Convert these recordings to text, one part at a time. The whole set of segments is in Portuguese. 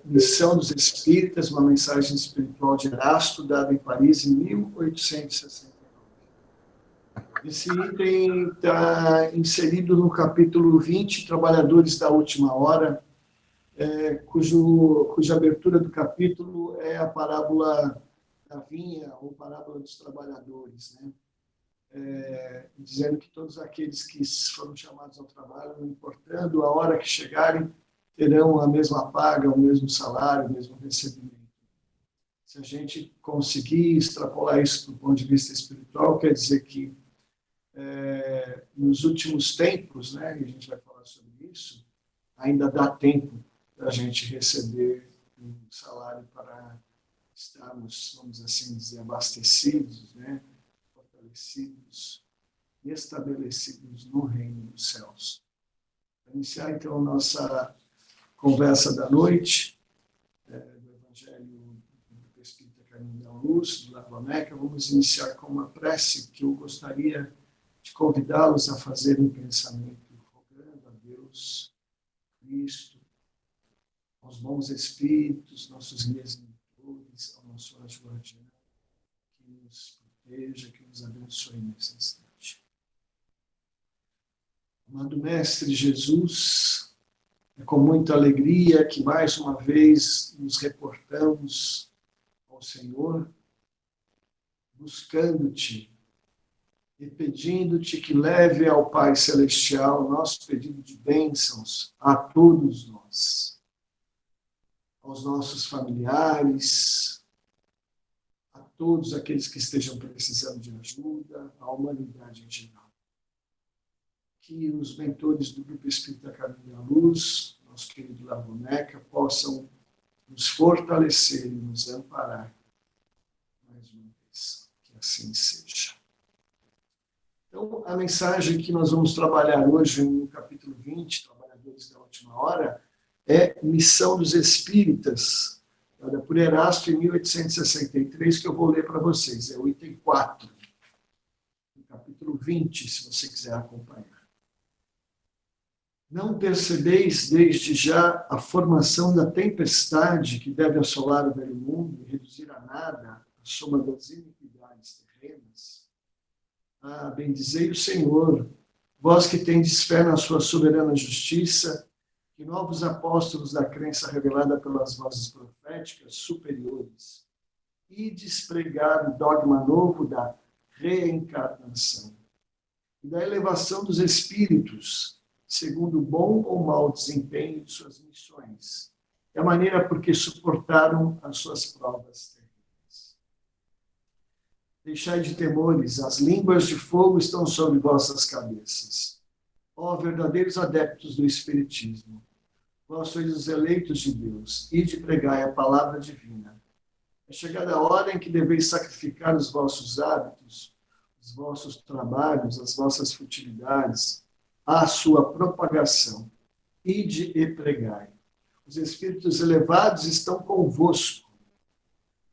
Missão dos Espíritas, uma mensagem espiritual de Erasto, dada em Paris em 1869. Esse item está inserido no capítulo 20, Trabalhadores da Última Hora, cuja abertura do capítulo é a parábola da vinha, ou parábola dos trabalhadores, né? Dizendo que todos aqueles que foram chamados ao trabalho, não importando a hora que chegarem, terão a mesma paga, o mesmo salário, o mesmo recebimento. Se a gente conseguir extrapolar isso do ponto de vista espiritual, quer dizer que nos últimos tempos, né, e a gente vai falar sobre isso, ainda dá tempo para a gente receber um salário para estarmos, vamos assim dizer, abastecidos, né, fortalecidos e estabelecidos no reino dos céus. Para iniciar, então, a nossa conversa da noite, do Evangelho do Espírita Caminho da Luz, do Lavoneca, vamos iniciar com uma prece que eu gostaria de convidá-los a fazer um pensamento, rogando a Deus, Cristo, aos bons espíritos, nossos guias mentores, ao nosso anjo guardião, que nos proteja, que nos abençoe nesse instante. Amado Mestre Jesus, é com muita alegria que mais uma vez nos reportamos ao Senhor, buscando-te e pedindo-te que leve ao Pai Celestial nosso pedido de bênçãos a todos nós, aos nossos familiares, a todos aqueles que estejam precisando de ajuda, à humanidade em geral. Que os mentores do Grupo Espírita Caminho da Luz, nosso querido Lavoneca, possam nos fortalecer e nos amparar mais uma vez. Que assim seja. Então, a mensagem que nós vamos trabalhar hoje no capítulo 20, Trabalhadores da Última Hora, é Missão dos Espíritas, dada por Erasto em 1863, que eu vou ler para vocês. É o item 4, no capítulo 20, se você quiser acompanhar. Não percebeis desde já a formação da tempestade que deve assolar o velho mundo e reduzir a nada a soma das iniquidades terrenas? Ah, bendizei o Senhor, vós que tendes fé na sua soberana justiça, que novos apóstolos da crença revelada pelas vozes proféticas superiores, e despregar o dogma novo da reencarnação e da elevação dos espíritos, segundo o bom ou mau desempenho de suas missões, e a maneira por que suportaram as suas provas terríveis. Deixai de temores, as línguas de fogo estão sobre vossas cabeças. Ó verdadeiros adeptos do Espiritismo, vós sois os eleitos de Deus, e de pregai a palavra divina. É chegada a hora em que deveis sacrificar os vossos hábitos, os vossos trabalhos, as vossas futilidades, à sua propagação. Ide e pregai. Os espíritos elevados estão convosco.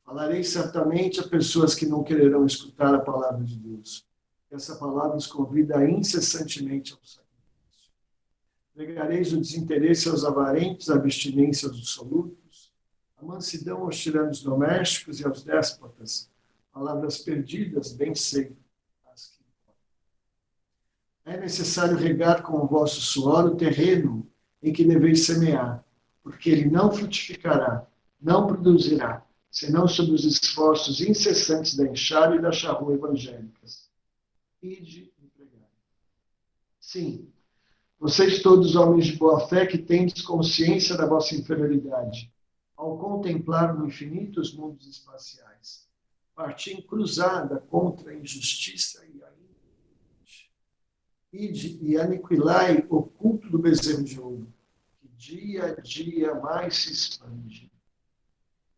Falarei certamente a pessoas que não quererão escutar a palavra de Deus. Essa palavra os convida incessantemente ao sacrifício. Pregareis o desinteresse aos avarentes, a abstinência aos dissolutos, a mansidão aos tiranos domésticos e aos déspotas. Palavras perdidas, bem sei. É necessário regar com o vosso suor o terreno em que deveis semear, porque ele não frutificará, não produzirá, senão sob os esforços incessantes da enxada e da charrua evangélicas. Ide e pregai. Sim, vocês todos homens de boa fé que tendes consciência da vossa inferioridade, ao contemplar no infinito os mundos espaciais, partim cruzada contra a injustiça e a ide e aniquilai o culto do bezerro de ouro, que dia a dia mais se expande.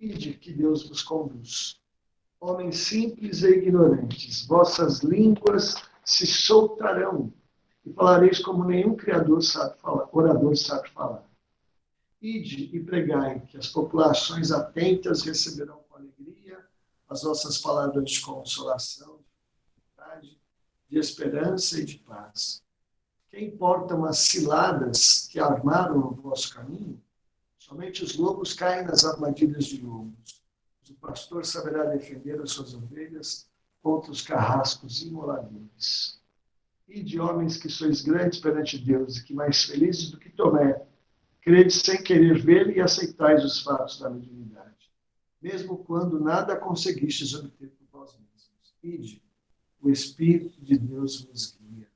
Ide que Deus vos conduz. Homens simples e ignorantes, vossas línguas se soltarão e falareis como nenhum criador sabe falar, orador sabe falar. Ide e pregai que as populações atentas receberão com alegria as vossas palavras de consolação, de esperança e de paz. Que importam as ciladas que armaram o vosso caminho? Somente os lobos caem nas armadilhas de lobos. O pastor saberá defender as suas ovelhas contra os carrascos imoladores. E de homens que sois grandes perante Deus, e que mais felizes do que Tomé, credes sem querer ver e aceitais os fatos da mediunidade, mesmo quando nada conseguistes obter por vós mesmos. Ide, o Espírito de Deus vos guia.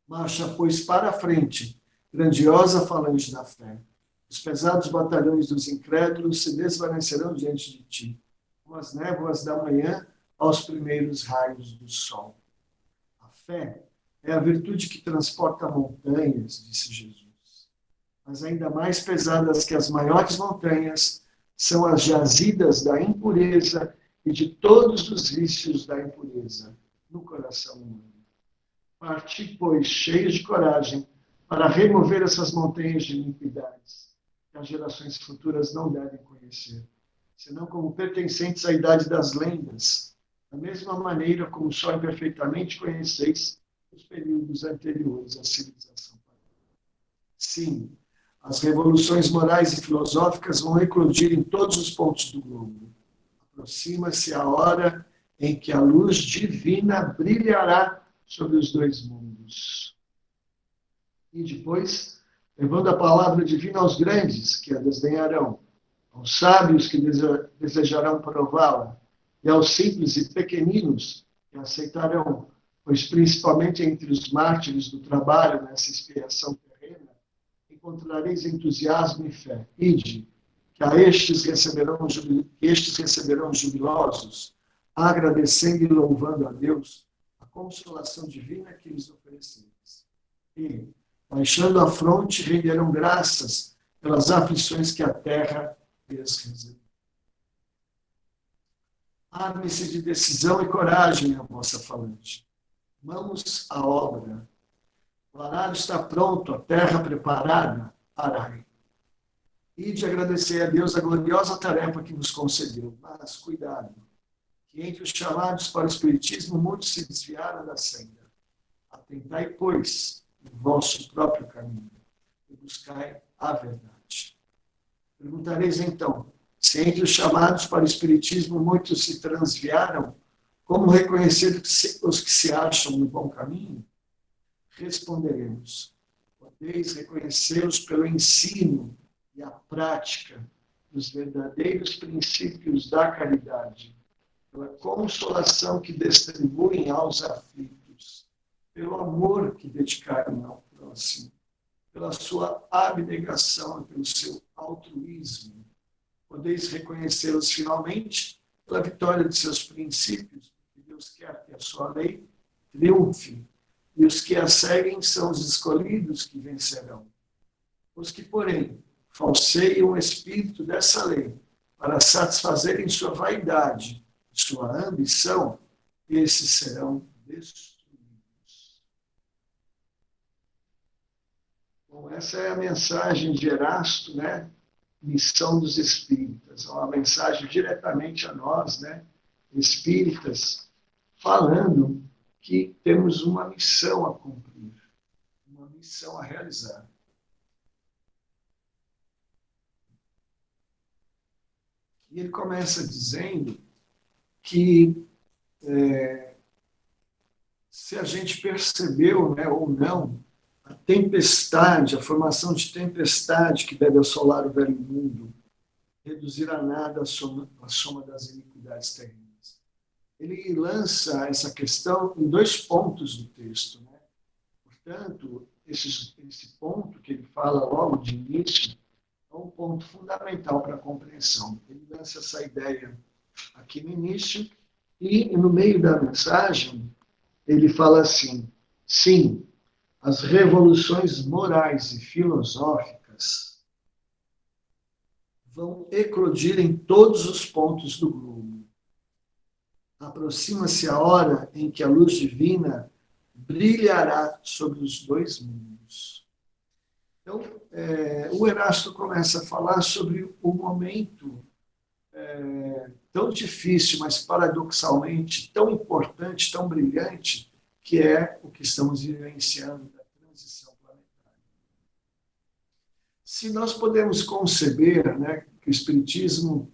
Marcha, pois, para a frente, grandiosa falange da fé. Os pesados batalhões dos incrédulos se desvanecerão diante de ti, como as névoas da manhã aos primeiros raios do sol. A fé é a virtude que transporta montanhas, disse Jesus. Mas ainda mais pesadas que as maiores montanhas são as jazidas da impureza e de todos os vícios da impureza no coração humano. Parti, pois, cheios de coragem, para remover essas montanhas de iniquidades que as gerações futuras não devem conhecer, senão como pertencentes à idade das lendas, da mesma maneira como só imperfeitamente conheceis os períodos anteriores à civilização. Sim, as revoluções morais e filosóficas vão eclodir em todos os pontos do globo. Aproxima-se a hora em que a luz divina brilhará sobre os dois mundos. E depois, levando a palavra divina aos grandes, que a desdenharão, aos sábios que desejarão prová-la, e aos simples e pequeninos que aceitarão, pois principalmente entre os mártires do trabalho nessa expiação terrena, encontrareis entusiasmo e fé. Ide, que estes receberão jubilosos, agradecendo e louvando a Deus a consolação divina que lhes ofereceis. E, baixando a fronte, renderão graças pelas aflições que a terra lhes reservou. Arme-se de decisão e coragem, a vossa falange. Mãos à obra. O arado está pronto, a terra preparada, arai. E de agradecer a Deus a gloriosa tarefa que vos concedeu. Mas, cuidado, que entre os chamados para o Espiritismo, muitos se desviaram da senda. Atentai, pois, o vosso próprio caminho e buscai a verdade. Perguntareis, então, se entre os chamados para o Espiritismo muitos se transviaram, como reconhecer os que se acham no bom caminho? Responderemos, podeis reconhecê-los pelo ensino e a prática dos verdadeiros princípios da caridade, pela consolação que distribuem aos aflitos, pelo amor que dedicarem ao próximo, pela sua abnegação e pelo seu altruísmo. Podeis reconhecê-los finalmente pela vitória de seus princípios, porque Deus quer que a sua lei triunfe, e os que a seguem são os escolhidos que vencerão. Os que, porém, falseiam o espírito dessa lei para satisfazerem sua vaidade, sua ambição, esses serão destruídos. Bom, essa é a mensagem de Erasto, né? Missão dos espíritas, uma mensagem diretamente a nós, né? Espíritas, falando que temos uma missão a cumprir, uma missão a realizar. E ele começa dizendo que se a gente percebeu, né, ou não, a tempestade, a formação de tempestade que deve assolar o velho mundo, reduzir a nada a soma das iniquidades terrenas. Ele lança essa questão em 2 pontos do texto, né? Portanto, esse ponto que ele fala logo de início é um ponto fundamental para a compreensão. Ele lança essa ideia aqui no início e, no meio da mensagem, ele fala assim, sim, as revoluções morais e filosóficas vão eclodir em todos os pontos do globo. Aproxima-se a hora em que a luz divina brilhará sobre os 2 mundos. Então, o Erasto começa a falar sobre o momento tão difícil, mas paradoxalmente tão importante, tão brilhante, que é o que estamos vivenciando da transição planetária. se nós podemos conceber, né, que o Espiritismo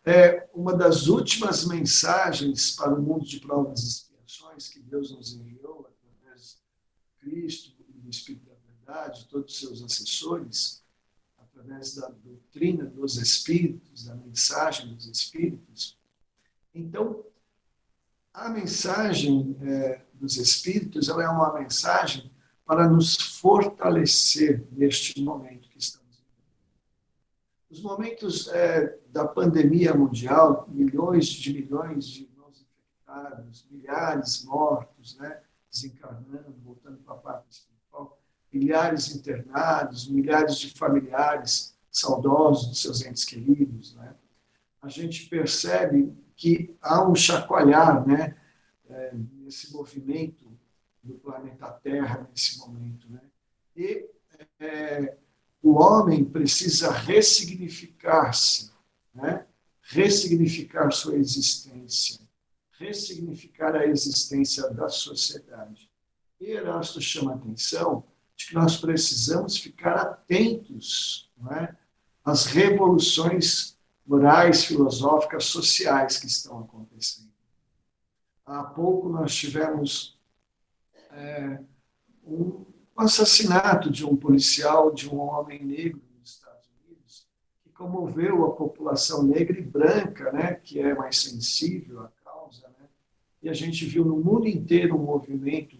é uma das últimas mensagens para o mundo de provas e expiações que Deus nos enviou através de Cristo e do Espírito da Verdade, todos os seus assessores, através da doutrina dos Espíritos, da mensagem dos Espíritos. Então, a mensagem dos Espíritos, ela é uma mensagem para nos fortalecer neste momento que estamos vivendo. Os momentos da pandemia mundial, milhões de irmãos infectados, milhares mortos, né, desencarnando, voltando para a parte espiritual, milhares internados, milhares de familiares saudosos dos seus entes queridos, né? A gente percebe que há um chacoalhar, né, nesse movimento do planeta Terra nesse momento, né? E o homem precisa ressignificar-se, né? Ressignificar sua existência, ressignificar a existência da sociedade. E Erasto chama a atenção de que nós precisamos ficar atentos, não é, às revoluções morais, filosóficas, sociais que estão acontecendo. Há pouco nós tivemos um assassinato de um policial, de um homem negro nos Estados Unidos, que comoveu a população negra e branca, né, que é mais sensível à causa, né? E a gente viu no mundo inteiro um movimento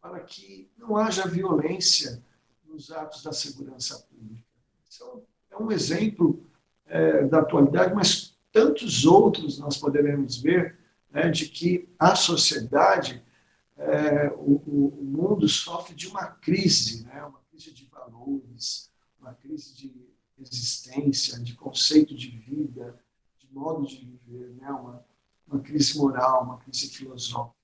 para que não haja violência nos atos da segurança pública. Isso é um exemplo da atualidade, mas tantos outros nós poderemos ver, né, de que a sociedade, o mundo sofre de uma crise, né, uma crise de valores, uma crise de existência, de conceito de vida, de modo de viver, né, uma crise moral, uma crise filosófica.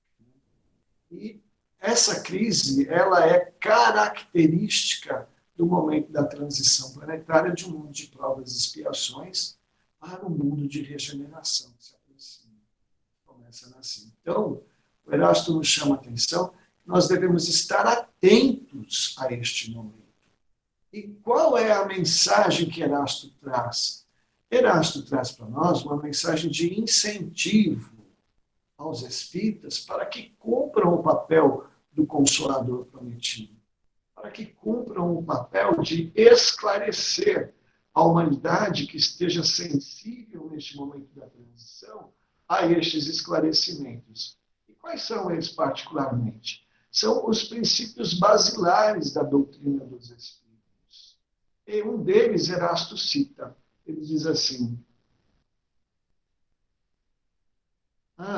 E essa crise, ela é característica do momento da transição planetária de um mundo de provas e expiações para um mundo de regeneração que se aproxima, começa a nascer. Então, o Erasto nos chama a atenção que nós devemos estar atentos a este momento. E qual é a mensagem que Erasto traz? Erasto traz para nós uma mensagem de incentivo aos espíritas para que cumpram o papel do Consolador prometido, para que cumpram o papel de esclarecer a humanidade que esteja sensível neste momento da transição a estes esclarecimentos. E quais são eles particularmente? São os princípios basilares da doutrina dos Espíritos. E um deles, Erasto cita, ele diz assim: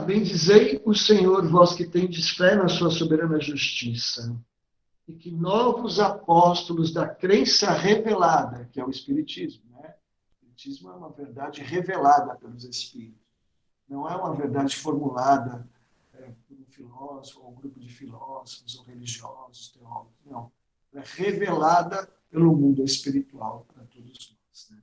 bendizei o Senhor, vós que tendes fé na sua soberana justiça, e que novos apóstolos da crença revelada, que é o Espiritismo, né? O Espiritismo é uma verdade revelada pelos Espíritos. Não é uma verdade formulada por um filósofo, ou um grupo de filósofos, ou religiosos, teólogos. Não. É revelada pelo mundo espiritual para todos nós, né?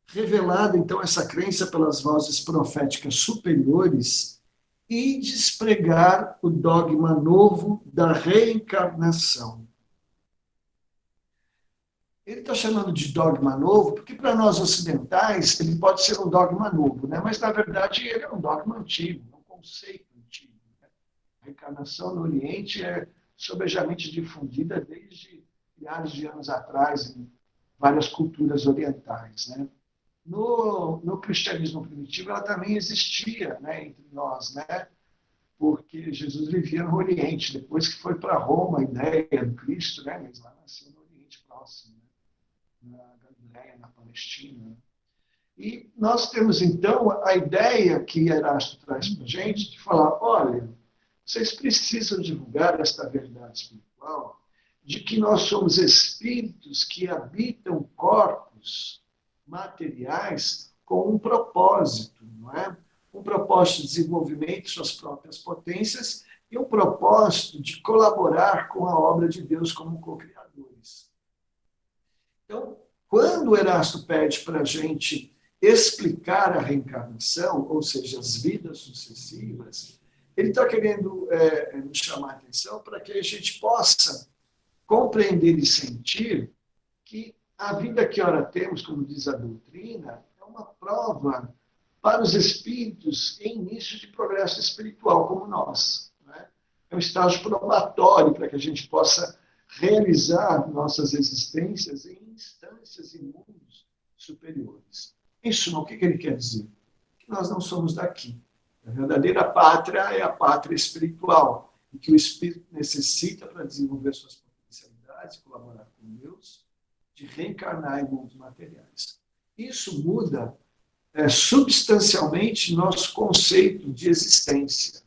Revelada, então, essa crença pelas vozes proféticas superiores e despregar o dogma novo da reencarnação. Ele está chamando de dogma novo porque, para nós ocidentais, ele pode ser um dogma novo, né? Mas, na verdade, ele é um dogma antigo, um conceito antigo, né? A reencarnação no Oriente é sobejamente difundida desde milhares de anos atrás em várias culturas orientais, né? No cristianismo primitivo, ela também existia, né, entre nós, né? Porque Jesus vivia no Oriente, depois que foi para Roma a ideia do Cristo, né? Mas lá nasceu no Oriente Próximo, né? Na Galileia, na Palestina. E nós temos, então, a ideia que Erasto traz para a gente de falar: olha, vocês precisam divulgar esta verdade espiritual de que nós somos espíritos que habitam corpos materiais com um propósito, não é? Um propósito de desenvolvimento de suas próprias potências e um propósito de colaborar com a obra de Deus como co-criadores. Então, quando o Erasto pede para a gente explicar a reencarnação, ou seja, as vidas sucessivas, ele está querendo nos chamar a atenção para que a gente possa compreender e sentir que a vida que ora temos, como diz a doutrina, é uma prova para os espíritos em início de progresso espiritual, como nós. Né? É um estágio probatório para que a gente possa realizar nossas existências em instâncias e mundos superiores. Isso, o que ele quer dizer? Que nós não somos daqui. A verdadeira pátria é a pátria espiritual, e que o espírito necessita para desenvolver suas potencialidades, colaborar com Deus, de reencarnar em mundos materiais. Isso muda substancialmente nosso conceito de existência.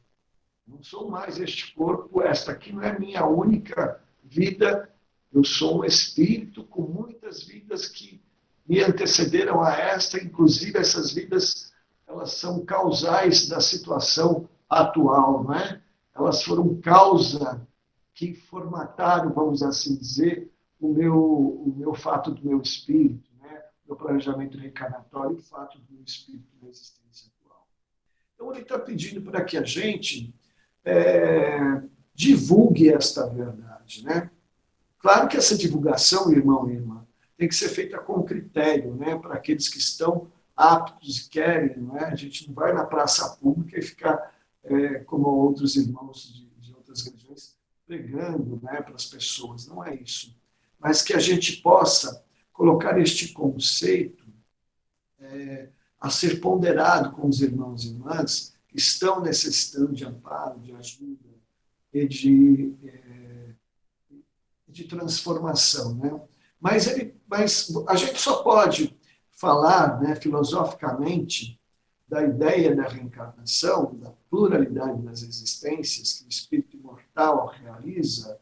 Não sou mais este corpo, esta aqui não é minha única vida, eu sou um espírito com muitas vidas que me antecederam a esta, inclusive essas vidas, elas são causais da situação atual, não é? Elas foram causa que formataram, vamos assim dizer, o meu fato do meu espírito, né? O meu planejamento reencarnatório e o fato do meu espírito na existência atual. Então, ele está pedindo para que a gente divulgue esta verdade, né? Claro que essa divulgação, irmão e irmã, tem que ser feita com critério, né? Para aqueles que estão aptos e querem, não é? A gente não vai na praça pública e ficar como outros irmãos de outras religiões pregando, né, para as pessoas. Não é isso. Mas que a gente possa colocar este conceito a ser ponderado com os irmãos e irmãs que estão necessitando de amparo, de ajuda e de transformação, né? Mas a gente só pode falar, né, filosoficamente, da ideia da reencarnação, da pluralidade das existências que o espírito imortal realiza,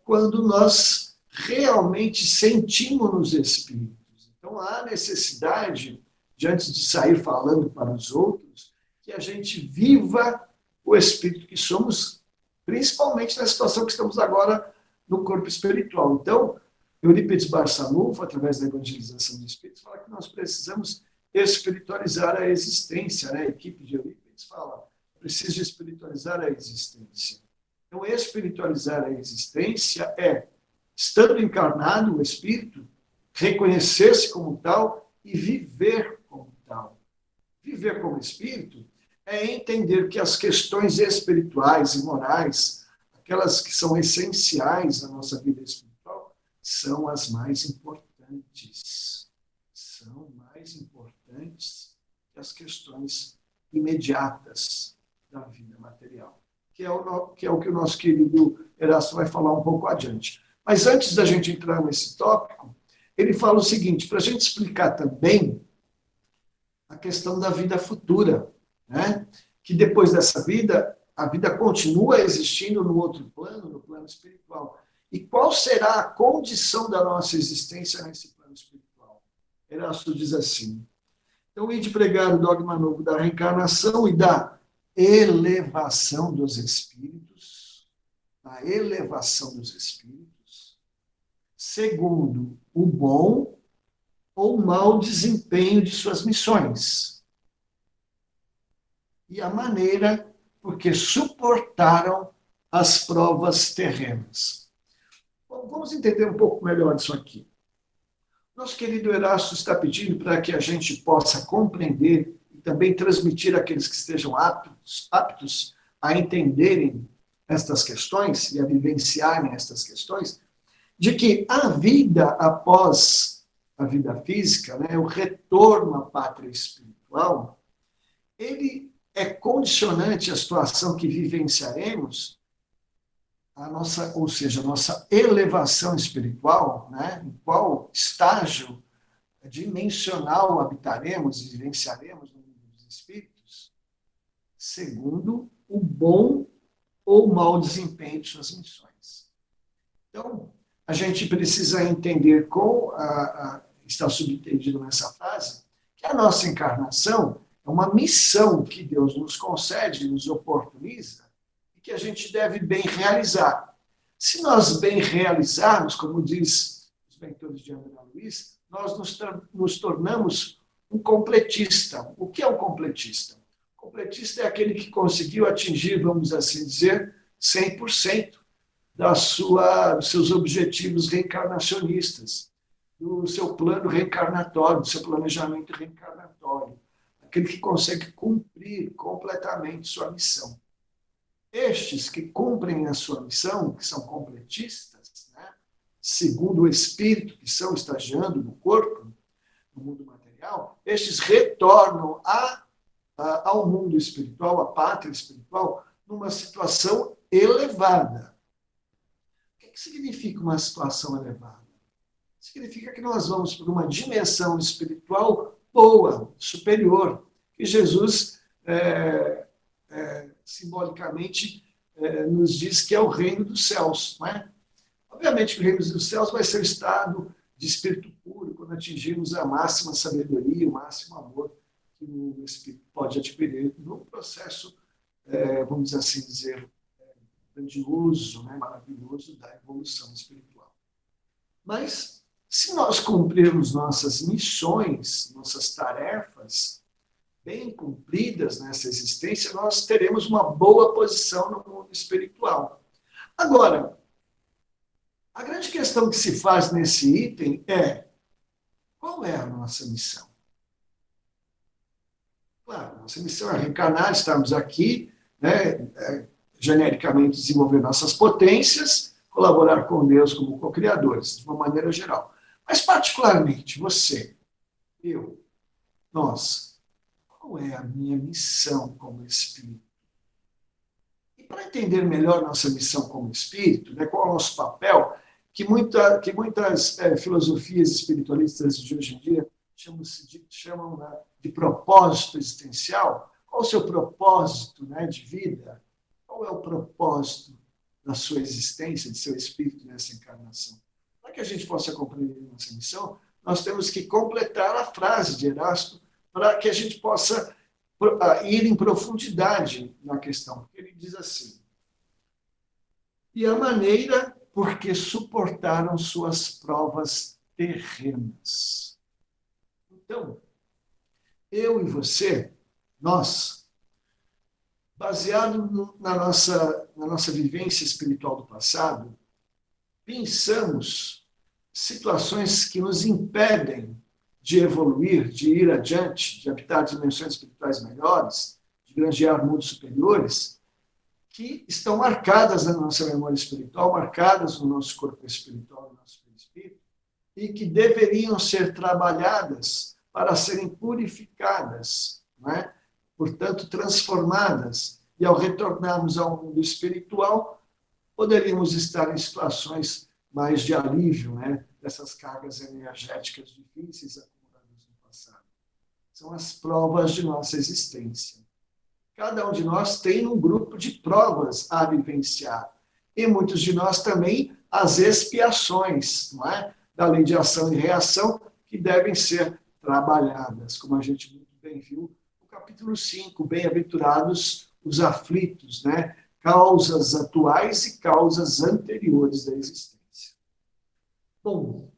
quando nós realmente sentimos nos espíritos. Então, há necessidade, de antes de sair falando para os outros, que a gente viva o espírito que somos, principalmente na situação que estamos agora no corpo espiritual. Então, Eurípides Barçanufo, através da evangelização dos espíritos, fala que nós precisamos espiritualizar a existência, né? A equipe de Eurípides fala, preciso espiritualizar a existência. Então, espiritualizar a existência é, estando encarnado o espírito, reconhecer-se como tal e viver como tal. Viver como espírito é entender que as questões espirituais e morais, aquelas que são essenciais na nossa vida espiritual, são as mais importantes. São mais importantes que as questões imediatas da vida material, que é o que o nosso querido Erasto vai falar um pouco adiante. Mas antes da gente entrar nesse tópico, ele fala o seguinte, para a gente explicar também a questão da vida futura, né? Que depois dessa vida, a vida continua existindo no outro plano, no plano espiritual. E qual será a condição da nossa existência nesse plano espiritual? Erasto diz assim, então, ide pregar o dogma novo da reencarnação e da elevação dos espíritos, a elevação dos espíritos, segundo o bom ou mau desempenho de suas missões e a maneira por que suportaram as provas terrenas. Bom, vamos entender um pouco melhor isso aqui. Nosso querido Erasto está pedindo para que a gente possa compreender e também transmitir àqueles que estejam aptos a entenderem estas questões e a vivenciarem estas questões, de que a vida após a vida física, né, o retorno à pátria espiritual, ele é condicionante à situação que vivenciaremos, ou seja, a nossa elevação espiritual, né, em qual estágio dimensional habitaremos e vivenciaremos no mundo dos espíritos, segundo o bom ou mau desempenho de suas missões. Então, a gente precisa entender está subentendido nessa frase, que a nossa encarnação é uma missão que Deus nos concede, nos oportuniza, e que a gente deve bem realizar. Se nós bem realizarmos, como diz os mentores de André Luiz, nós nos tornamos um completista. O que é um completista? O completista é aquele que conseguiu atingir, vamos assim dizer, 100% dos seus objetivos reencarnacionistas. do seu plano reencarnatório, do seu planejamento reencarnatório, aquele que consegue cumprir completamente sua missão. Estes que cumprem a sua missão, que são completistas, né, segundo o espírito que são estagiando no corpo, no mundo material, estes retornam ao mundo espiritual, à pátria espiritual, numa situação elevada. O que significa uma situação elevada? Significa que nós vamos para uma dimensão espiritual boa, superior, que Jesus simbolicamente nos diz que é o reino dos céus. Não é? Obviamente que o reino dos céus vai ser o estado de espírito puro, quando atingirmos a máxima sabedoria, o máximo amor que o espírito pode adquirir no processo, vamos assim dizer, grandioso, né, maravilhoso da evolução espiritual. Mas, se nós cumprirmos nossas missões, nossas tarefas, bem cumpridas nessa existência, nós teremos uma boa posição no mundo espiritual. Agora, a grande questão que se faz nesse item é: qual é a nossa missão? Claro, nossa missão é reencarnar, estarmos aqui, né, genericamente desenvolver nossas potências, colaborar com Deus como co-criadores, de uma maneira geral. Mas, particularmente, você, eu, nós, qual é a minha missão como espírito? E para entender melhor nossa missão como espírito, né, qual é o nosso papel, que muitas filosofias espiritualistas de hoje em dia chamam de propósito existencial. Qual o seu propósito, né, de vida? Qual é o propósito da sua existência, de seu espírito nessa encarnação? Para que a gente possa compreender nossa missão, nós temos que completar a frase de Erasto para que a gente possa ir em profundidade na questão. Ele diz assim: e a maneira por que suportaram suas provas terrenas. Então, eu e você, nós, baseado na nossa vivência espiritual do passado, pensamos situações que nos impedem de evoluir, de ir adiante, de habitar dimensões espirituais melhores, de granjear mundos superiores, que estão marcadas na nossa memória espiritual, marcadas no nosso corpo espiritual, no nosso espírito, e que deveriam ser trabalhadas para serem purificadas, não é? Portanto, transformadas. E ao retornarmos ao mundo espiritual, poderíamos estar em situações mais de alívio, né, dessas cargas energéticas difíceis acumuladas no passado. São as provas de nossa existência. Cada um de nós tem um grupo de provas a vivenciar. E muitos de nós também as expiações, não é? Da lei de ação e reação, que devem ser trabalhadas, como a gente muito bem viu no capítulo 5, bem-aventurados os aflitos, né? Causas atuais e causas anteriores da existência. Bom,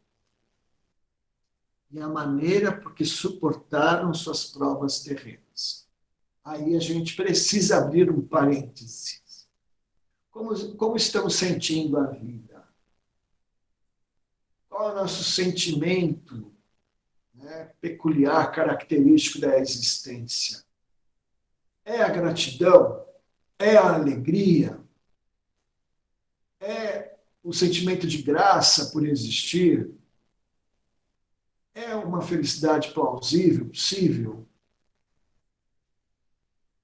e a maneira por que suportaram suas provas terrenas. Aí a gente precisa abrir um parênteses. Como estamos sentindo a vida? Qual é o nosso sentimento, né, peculiar, característico da existência? É a gratidão? É a alegria? É o sentimento de graça por existir? É uma felicidade plausível, possível?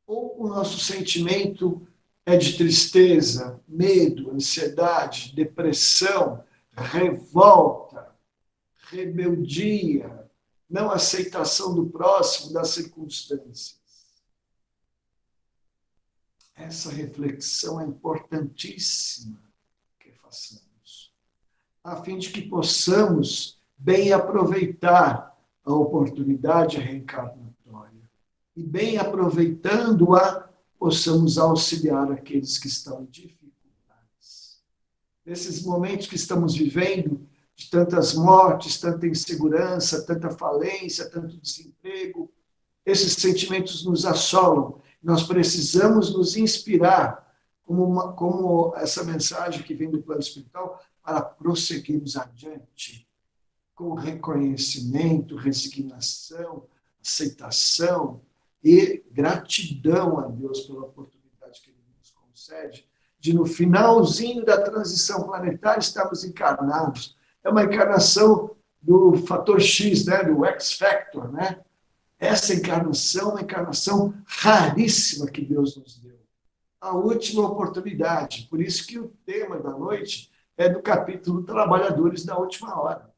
Ou o nosso sentimento é de tristeza, medo, ansiedade, depressão, revolta, rebeldia, não aceitação do próximo, das circunstâncias? Essa reflexão é importantíssima que façamos, a fim de que possamos bem aproveitar a oportunidade reencarnatória e, bem aproveitando-a, possamos auxiliar aqueles que estão em dificuldades. Nesses momentos que estamos vivendo, de tantas mortes, tanta insegurança, tanta falência, tanto desemprego, esses sentimentos nos assolam. Nós precisamos nos inspirar, como essa mensagem que vem do plano espiritual, para prosseguirmos adiante, com reconhecimento, resignação, aceitação e gratidão a Deus pela oportunidade que Ele nos concede de, no finalzinho da transição planetária, estarmos encarnados. É uma encarnação do fator X, né, do X-Factor, né? Essa encarnação é uma encarnação raríssima que Deus nos deu. A última oportunidade. Por isso que o tema da noite é do capítulo Trabalhadores da Última Hora.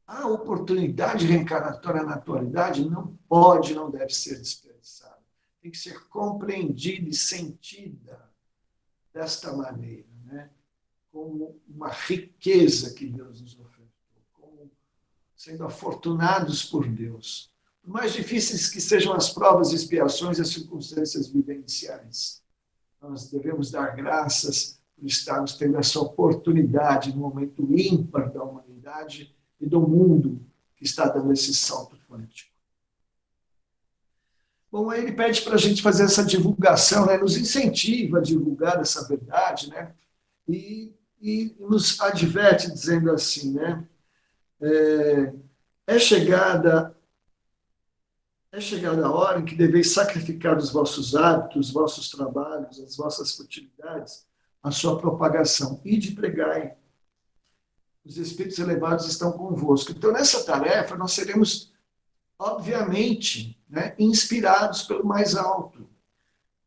A oportunidade reencarnatória na atualidade não pode, não deve ser desperdiçada. Tem que ser compreendida e sentida desta maneira, né? Como uma riqueza que Deus nos ofertou, como sendo afortunados por Deus. Por mais difíceis que sejam as provas, expiações e as circunstâncias vivenciais, nós devemos dar graças por estarmos tendo essa oportunidade no momento ímpar da humanidade e do mundo que está dando esse salto quântico. Bom, aí ele pede para a gente fazer essa divulgação, né? Nos incentiva a divulgar essa verdade, né? E nos adverte dizendo assim, né? É chegada a hora em que deveis sacrificar os vossos hábitos, os vossos trabalhos, as vossas futilidades, a sua propagação. Ide pregai. Os espíritos elevados estão convosco. Então, nessa tarefa, nós seremos, obviamente, né, inspirados pelo mais alto.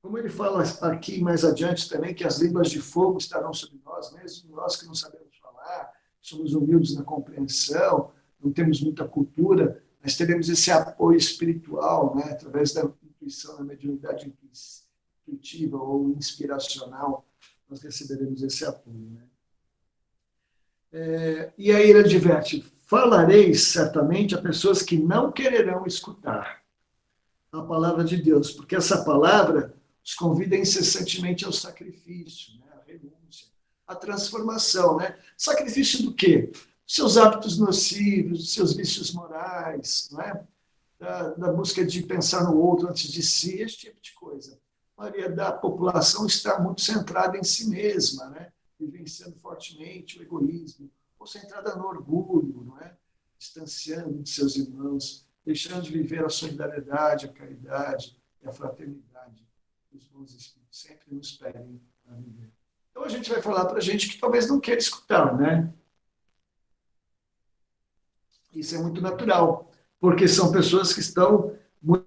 Como ele fala aqui mais adiante também, que as línguas de fogo estarão sobre nós, mesmo nós que não sabemos falar, somos humildes na compreensão, não temos muita cultura, mas teremos esse apoio espiritual, né, através da intuição, da mediunidade intuitiva ou inspiracional, nós receberemos esse apoio. Né? E aí ele adverte, falareis certamente a pessoas que não quererão escutar a palavra de Deus, porque essa palavra os convida incessantemente ao sacrifício, né? À renúncia, à transformação. Né? Sacrifício do quê? Dos seus hábitos nocivos, dos seus vícios morais, né? da busca de pensar no outro antes de si, esse tipo de coisa. A maioria da população está muito centrada em si mesma, né? Vivenciando fortemente o egoísmo, ou centrada no orgulho, não é? Distanciando de seus irmãos, deixando de viver a solidariedade, a caridade e a fraternidade. Os bons espíritos sempre nos pedem a viver. Então a gente vai falar para a gente que talvez não queira escutar, né? Isso é muito natural, porque são pessoas que estão muito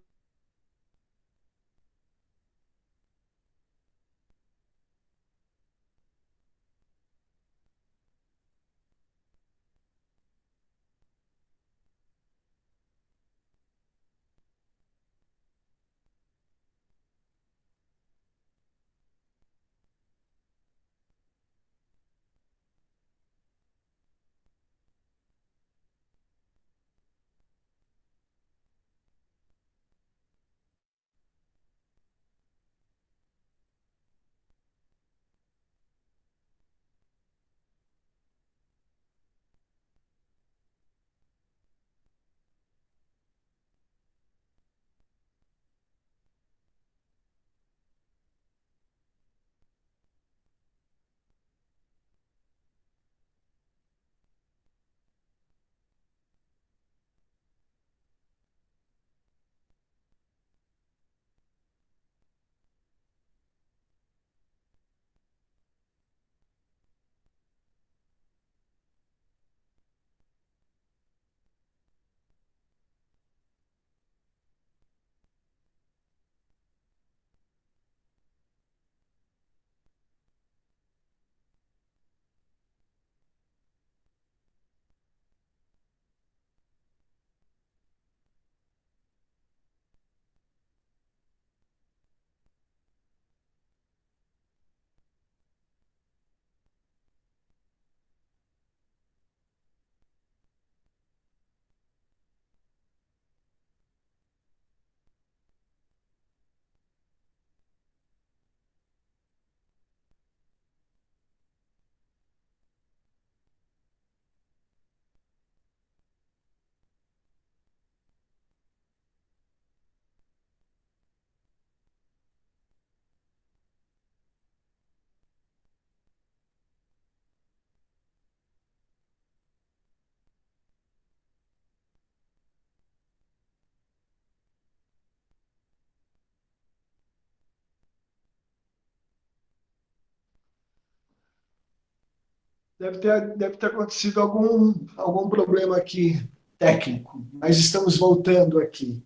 deve ter acontecido algum problema aqui técnico, mas estamos voltando aqui.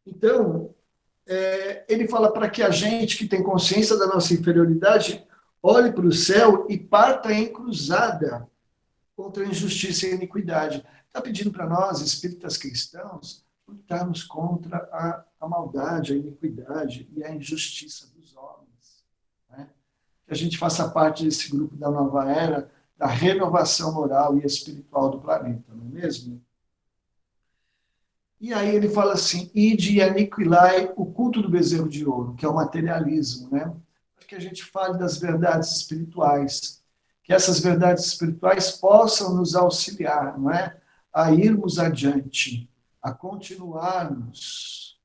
Então, ele fala para que a gente que tem consciência da nossa inferioridade olhe para o céu e parta em cruzada contra a injustiça e a iniquidade. Está pedindo para nós, espíritas cristãos, lutarmos contra a maldade, a iniquidade e a injustiça dos homens. Né? Que a gente faça parte desse grupo da nova era, da renovação moral e espiritual do planeta, não é mesmo? E aí ele fala assim, ide e aniquilai o culto do bezerro de ouro, que é o materialismo, né? Para que a gente fale das verdades espirituais, que essas verdades espirituais possam nos auxiliar, não é? A irmos adiante, a continuarmos,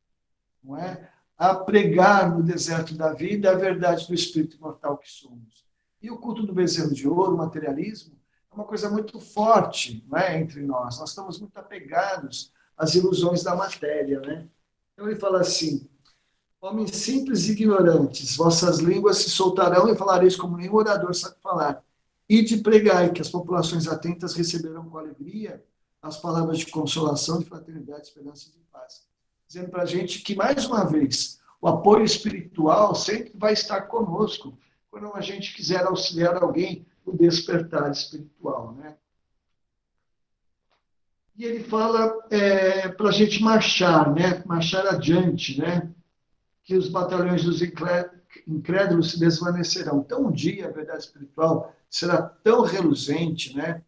não é? A pregar no deserto da vida a verdade do espírito imortal que somos. E o culto do bezerro de ouro, o materialismo, é uma coisa muito forte, não é, entre nós. Nós estamos muito apegados às ilusões da matéria, né? Então ele fala assim: homens simples e ignorantes, vossas línguas se soltarão e falareis como nenhum orador sabe falar. E de pregai que as populações atentas receberão com alegria as palavras de consolação, de fraternidade, esperança e de paz. Dizendo para a gente que, mais uma vez, o apoio espiritual sempre vai estar conosco quando a gente quiser auxiliar alguém no despertar espiritual, né? E ele fala para a gente marchar, né? Marchar adiante, né? Que os batalhões dos incrédulos se desvanecerão. Então, um dia a verdade espiritual será tão reluzente, né?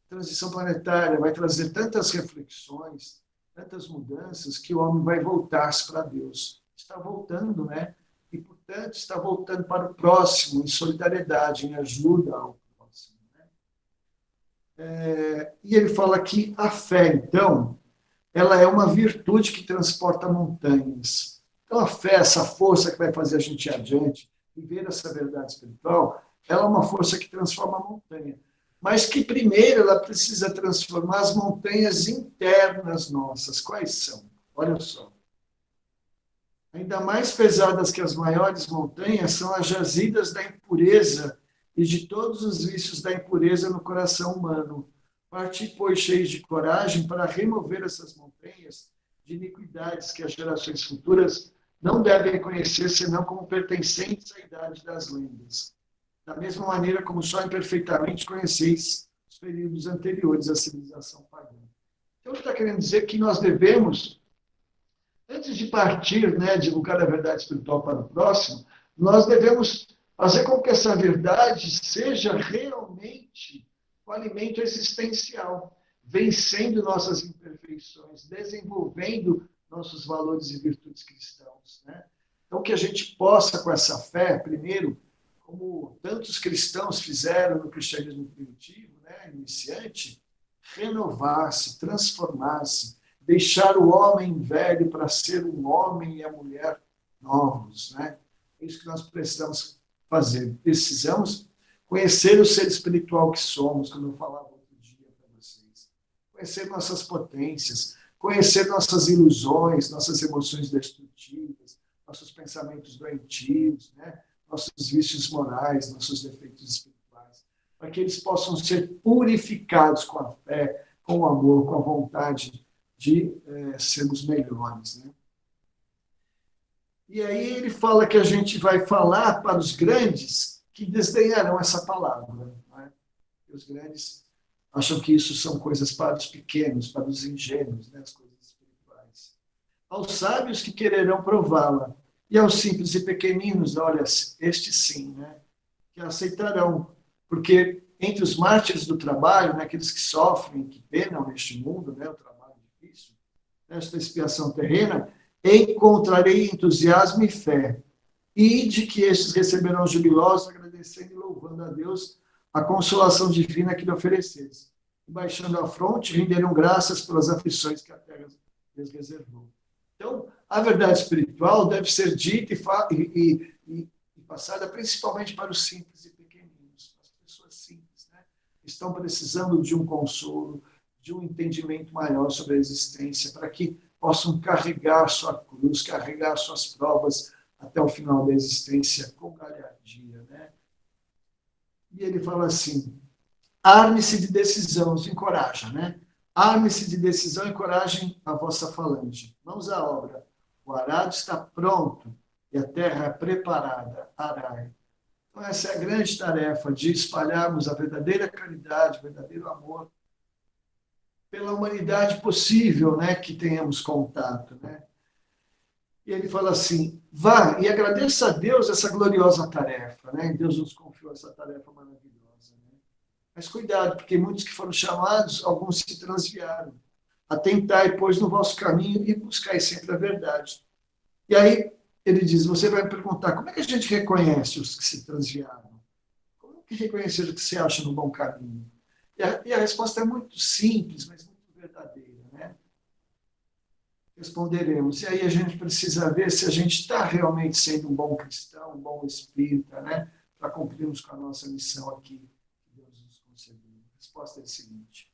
A transição planetária vai trazer tantas reflexões, tantas mudanças, que o homem vai voltar-se para Deus. Está voltando, né? E, portanto, está voltando para o próximo, em solidariedade, em ajuda ao próximo. Né? E ele fala que a fé, então, ela é uma virtude que transporta montanhas. Então, a fé, essa força que vai fazer a gente ir adiante, viver essa verdade espiritual, ela é uma força que transforma a montanha. Mas que primeiro ela precisa transformar as montanhas internas nossas. Quais são? Olha só. Ainda mais pesadas que as maiores montanhas são as jazidas da impureza e de todos os vícios da impureza no coração humano. Parti, pois, cheios de coragem para remover essas montanhas de iniquidades que as gerações futuras não devem conhecer senão como pertencentes à idade das lendas. Da mesma maneira como só imperfeitamente conheceis os períodos anteriores à civilização pagã. Então, ele está querendo dizer que nós devemos, antes de partir, né, divulgar a verdade espiritual para o próximo, nós devemos fazer com que essa verdade seja realmente o alimento existencial, vencendo nossas imperfeições, desenvolvendo nossos valores e virtudes cristãos. Né? Então, que a gente possa, com essa fé, primeiro, como tantos cristãos fizeram no cristianismo primitivo, né, iniciante, renovar-se, transformar-se, deixar o homem velho para ser um homem e a mulher novos. Né? É isso que nós precisamos fazer. Precisamos conhecer o ser espiritual que somos, como eu falava outro dia para vocês. Conhecer nossas potências, conhecer nossas ilusões, nossas emoções destrutivas, nossos pensamentos doentios, né? Nossos vícios morais, nossos defeitos espirituais, para que eles possam ser purificados com a fé, com o amor, com a vontade de sermos melhores. Né? E aí ele fala que a gente vai falar para os grandes que desdenharão essa palavra. Né? Os grandes acham que isso são coisas para os pequenos, para os ingênuos, né? As coisas espirituais. Aos sábios que quererão prová-la, e aos simples e pequeninos, olha, estes sim, né? Que aceitarão, porque entre os mártires do trabalho, né, aqueles que sofrem, que penam neste mundo, né, o trabalho difícil, nesta expiação terrena, encontrarei entusiasmo e fé, e de que estes receberão jubilosos, agradecendo e louvando a Deus a consolação divina que lhe ofereceres. E baixando a fronte, renderam graças pelas aflições que a terra lhes reservou. Então, a verdade espiritual deve ser dita e passada principalmente para os simples e pequeninos, as pessoas simples, né? Estão precisando de um consolo, de um entendimento maior sobre a existência, para que possam carregar sua cruz, carregar suas provas até o final da existência com galhardia, né? E ele fala assim: Arme-se de decisão, nos encoraja, né? Arme-se de decisão e coragem a vossa falange. Mãos à obra. O arado está pronto e a terra é preparada. Arai. Então, essa é a grande tarefa de espalharmos a verdadeira caridade, o verdadeiro amor pela humanidade possível, né, que tenhamos contato, né? E ele fala assim: vá e agradeça a Deus essa gloriosa tarefa, né? Deus nos confiou essa tarefa maravilhosa, né? Mas cuidado, porque muitos que foram chamados, alguns se transviaram. Atentai, pois, no vosso caminho e buscai sempre a verdade. E aí ele diz: você vai me perguntar, como é que a gente reconhece os que se transviaram? Como que reconhecer o que se acha no bom caminho? E a resposta é muito simples, mas muito verdadeira, né? Responderemos. E aí a gente precisa ver se a gente está realmente sendo um bom cristão, um bom espírita, né? Para cumprirmos com a nossa missão aqui que Deus nos concedeu. A resposta é a seguinte: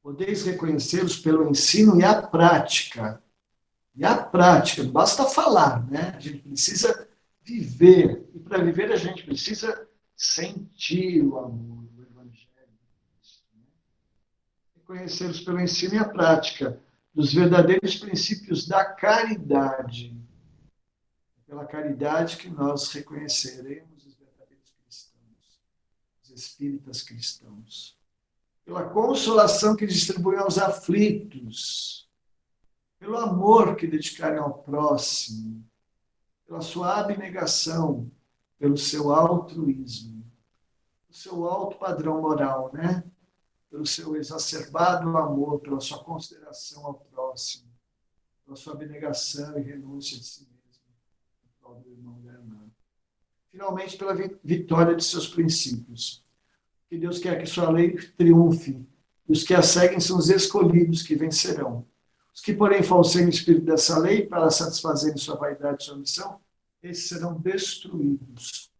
podeis reconhecê-los pelo ensino e a prática. E a prática, não basta falar, né? A gente precisa viver. E para viver a gente precisa sentir o amor, o evangelho. Reconhecê-los pelo ensino e a prática dos verdadeiros princípios da caridade. Pela caridade que nós reconheceremos os verdadeiros cristãos, os espíritas cristãos. Pela consolação que distribuem aos aflitos, pelo amor que dedicarem ao próximo, pela sua abnegação, pelo seu altruísmo, pelo seu alto padrão moral, né? Pelo seu exacerbado amor, pela sua consideração ao próximo, pela sua abnegação e renúncia de si mesmo, em prol do irmão e da irmã. Finalmente, pela vitória de seus princípios. Que Deus quer que sua lei triunfe, e os que a seguem são os escolhidos que vencerão. Os que, porém, falseiam o espírito dessa lei para satisfazerem sua vaidade e sua missão, esses serão destruídos.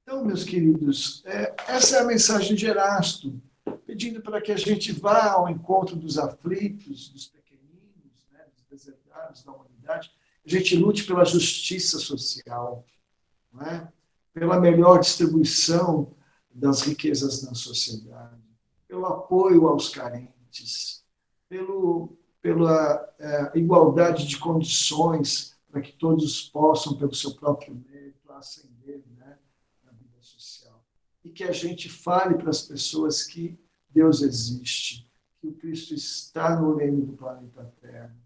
Então, meus queridos, essa é a mensagem de Erasto, pedindo para que a gente vá ao encontro dos aflitos, dos pequeninos, né, dos deserdados da humanidade, a gente lute pela justiça social, não é? Pela melhor distribuição das riquezas na sociedade, pelo apoio aos carentes, pela igualdade de condições para que todos possam, pelo seu próprio mérito, ascender, né, na vida social. E que a gente fale para as pessoas que Deus existe, que o Cristo está no reino do planeta Terra,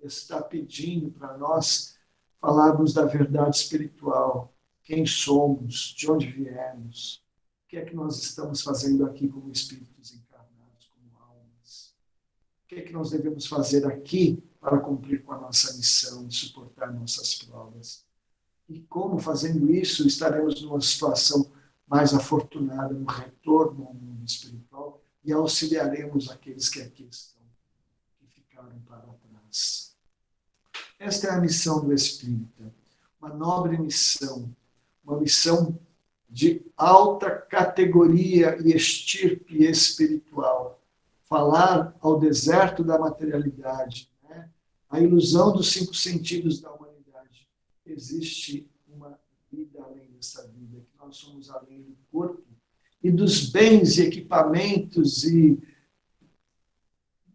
está pedindo para nós falarmos da verdade espiritual, quem somos, de onde viemos, o que é que nós estamos fazendo aqui como espíritos encarnados, como almas, o que é que nós devemos fazer aqui para cumprir com a nossa missão e suportar nossas provas. E como, fazendo isso, estaremos numa situação mais afortunada no retorno ao mundo espiritual e auxiliaremos aqueles que aqui estão, que ficaram para trás. Esta é a missão do Espírita, uma nobre missão, uma missão de alta categoria e estirpe espiritual. Falar ao deserto da materialidade, né? A ilusão dos 5 sentidos da humanidade. Existe uma vida além dessa vida, que nós somos além do corpo e dos bens e equipamentos e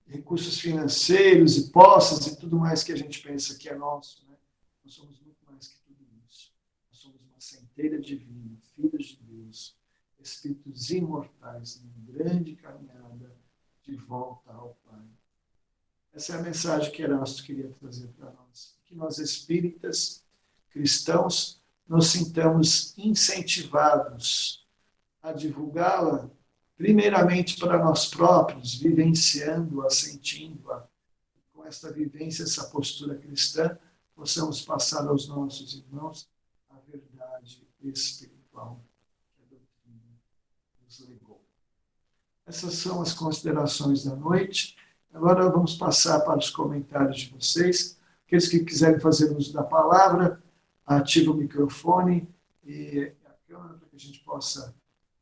recursos financeiros e posses e tudo mais que a gente pensa que é nosso, né? Nós somos muito mais que tudo isso. Nós somos uma centelha divina, filhos de Deus, espíritos imortais, numa grande caminhada de volta ao Pai. Essa é a mensagem que Erasto queria trazer para nós. Que nós espíritas, cristãos, nos sintamos incentivados a divulgá-la, primeiramente para nós próprios, vivenciando-a, sentindo-a. Com esta vivência, essa postura cristã, possamos passar aos nossos irmãos a verdade espiritual que a doutrina nos legou. Essas são as considerações da noite. Agora vamos passar para os comentários de vocês. Aqueles que quiserem fazer uso da palavra, ative o microfone e a câmera para que a gente possa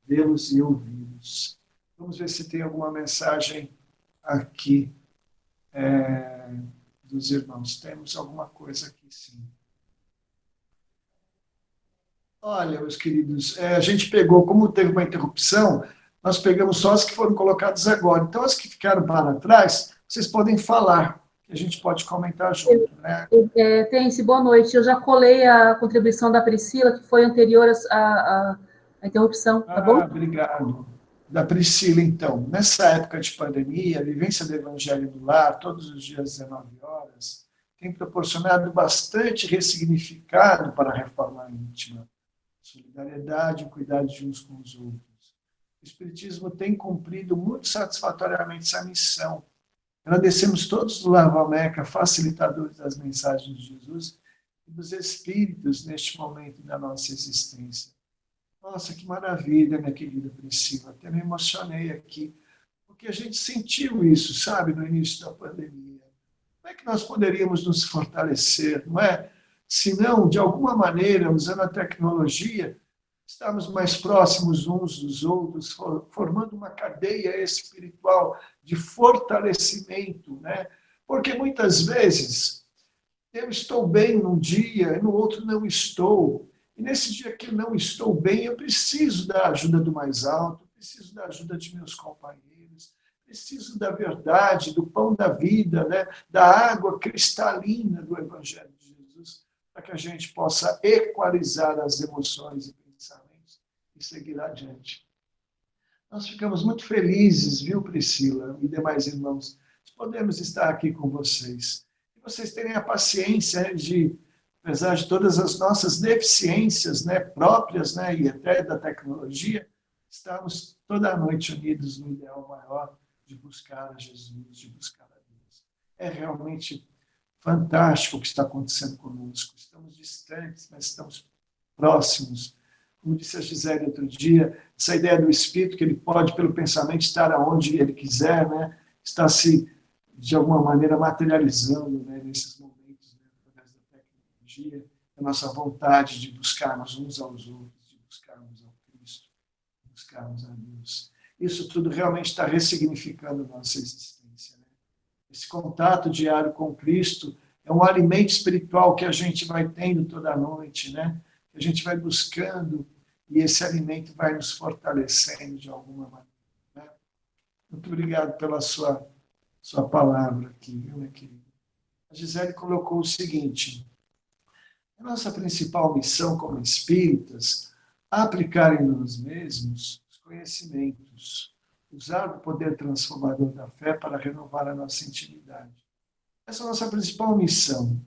vê-los e ouvi-los. Vamos ver se tem alguma mensagem aqui dos irmãos. Temos alguma coisa aqui, sim. Olha, meus queridos, a gente pegou, como teve uma interrupção, nós pegamos só as que foram colocadas agora. Então, as que ficaram para trás, vocês podem falar, que a gente pode comentar junto, né? Tense, boa noite. Eu já colei a contribuição da Priscila, que foi anterior à interrupção, tá bom? Obrigado. Da Priscila, então. Nessa época de pandemia, a vivência do Evangelho no lar, todos os dias, 19 horas, tem proporcionado bastante ressignificado para a reforma íntima. Solidariedade e cuidado de uns com os outros. O Espiritismo tem cumprido muito satisfatoriamente essa missão. Agradecemos todos do Lava Meca, facilitadores das mensagens de Jesus e dos Espíritos neste momento da nossa existência. Nossa, que maravilha, minha querida Priscila. Até me emocionei aqui, porque a gente sentiu isso, sabe, no início da pandemia. Como é que nós poderíamos nos fortalecer, não é? Se não, de alguma maneira, usando a tecnologia, estarmos mais próximos uns dos outros, formando uma cadeia espiritual de fortalecimento, né? Porque muitas vezes eu estou bem num dia e no outro não estou. E nesse dia que eu não estou bem, eu preciso da ajuda do mais alto, preciso da ajuda de meus companheiros, preciso da verdade, do pão da vida, né? Da água cristalina do Evangelho de Jesus, para que a gente possa equalizar as emoções e pensamentos e seguir adiante. Nós ficamos muito felizes, viu, Priscila e demais irmãos, de podermos estar aqui com vocês. E vocês terem a paciência de, apesar de todas as nossas deficiências, né, próprias, né, e até da tecnologia, estarmos toda a noite unidos no ideal maior de buscar a Jesus, de buscar a Deus. É realmente fantástico o que está acontecendo conosco. Estamos distantes, mas estamos próximos. Como disse a Gisele outro dia, essa ideia do espírito, que ele pode, pelo pensamento, estar aonde ele quiser, né? Está se, de alguma maneira, materializando, né? Nesses momentos, né? Através da tecnologia, a nossa vontade de buscarmos uns aos outros, de buscarmos ao Cristo, de buscarmos a Deus. Isso tudo realmente está ressignificando a nossa existência, né? Esse contato diário com Cristo é um alimento espiritual que a gente vai tendo toda noite, né? Que a gente vai buscando e esse alimento vai nos fortalecendo de alguma maneira, né? Muito obrigado pela sua palavra aqui, viu, minha querida? A Gisele colocou o seguinte: a nossa principal missão como espíritas é aplicar em nós mesmos os conhecimentos, usar o poder transformador da fé para renovar a nossa intimidade. Essa é a nossa principal missão,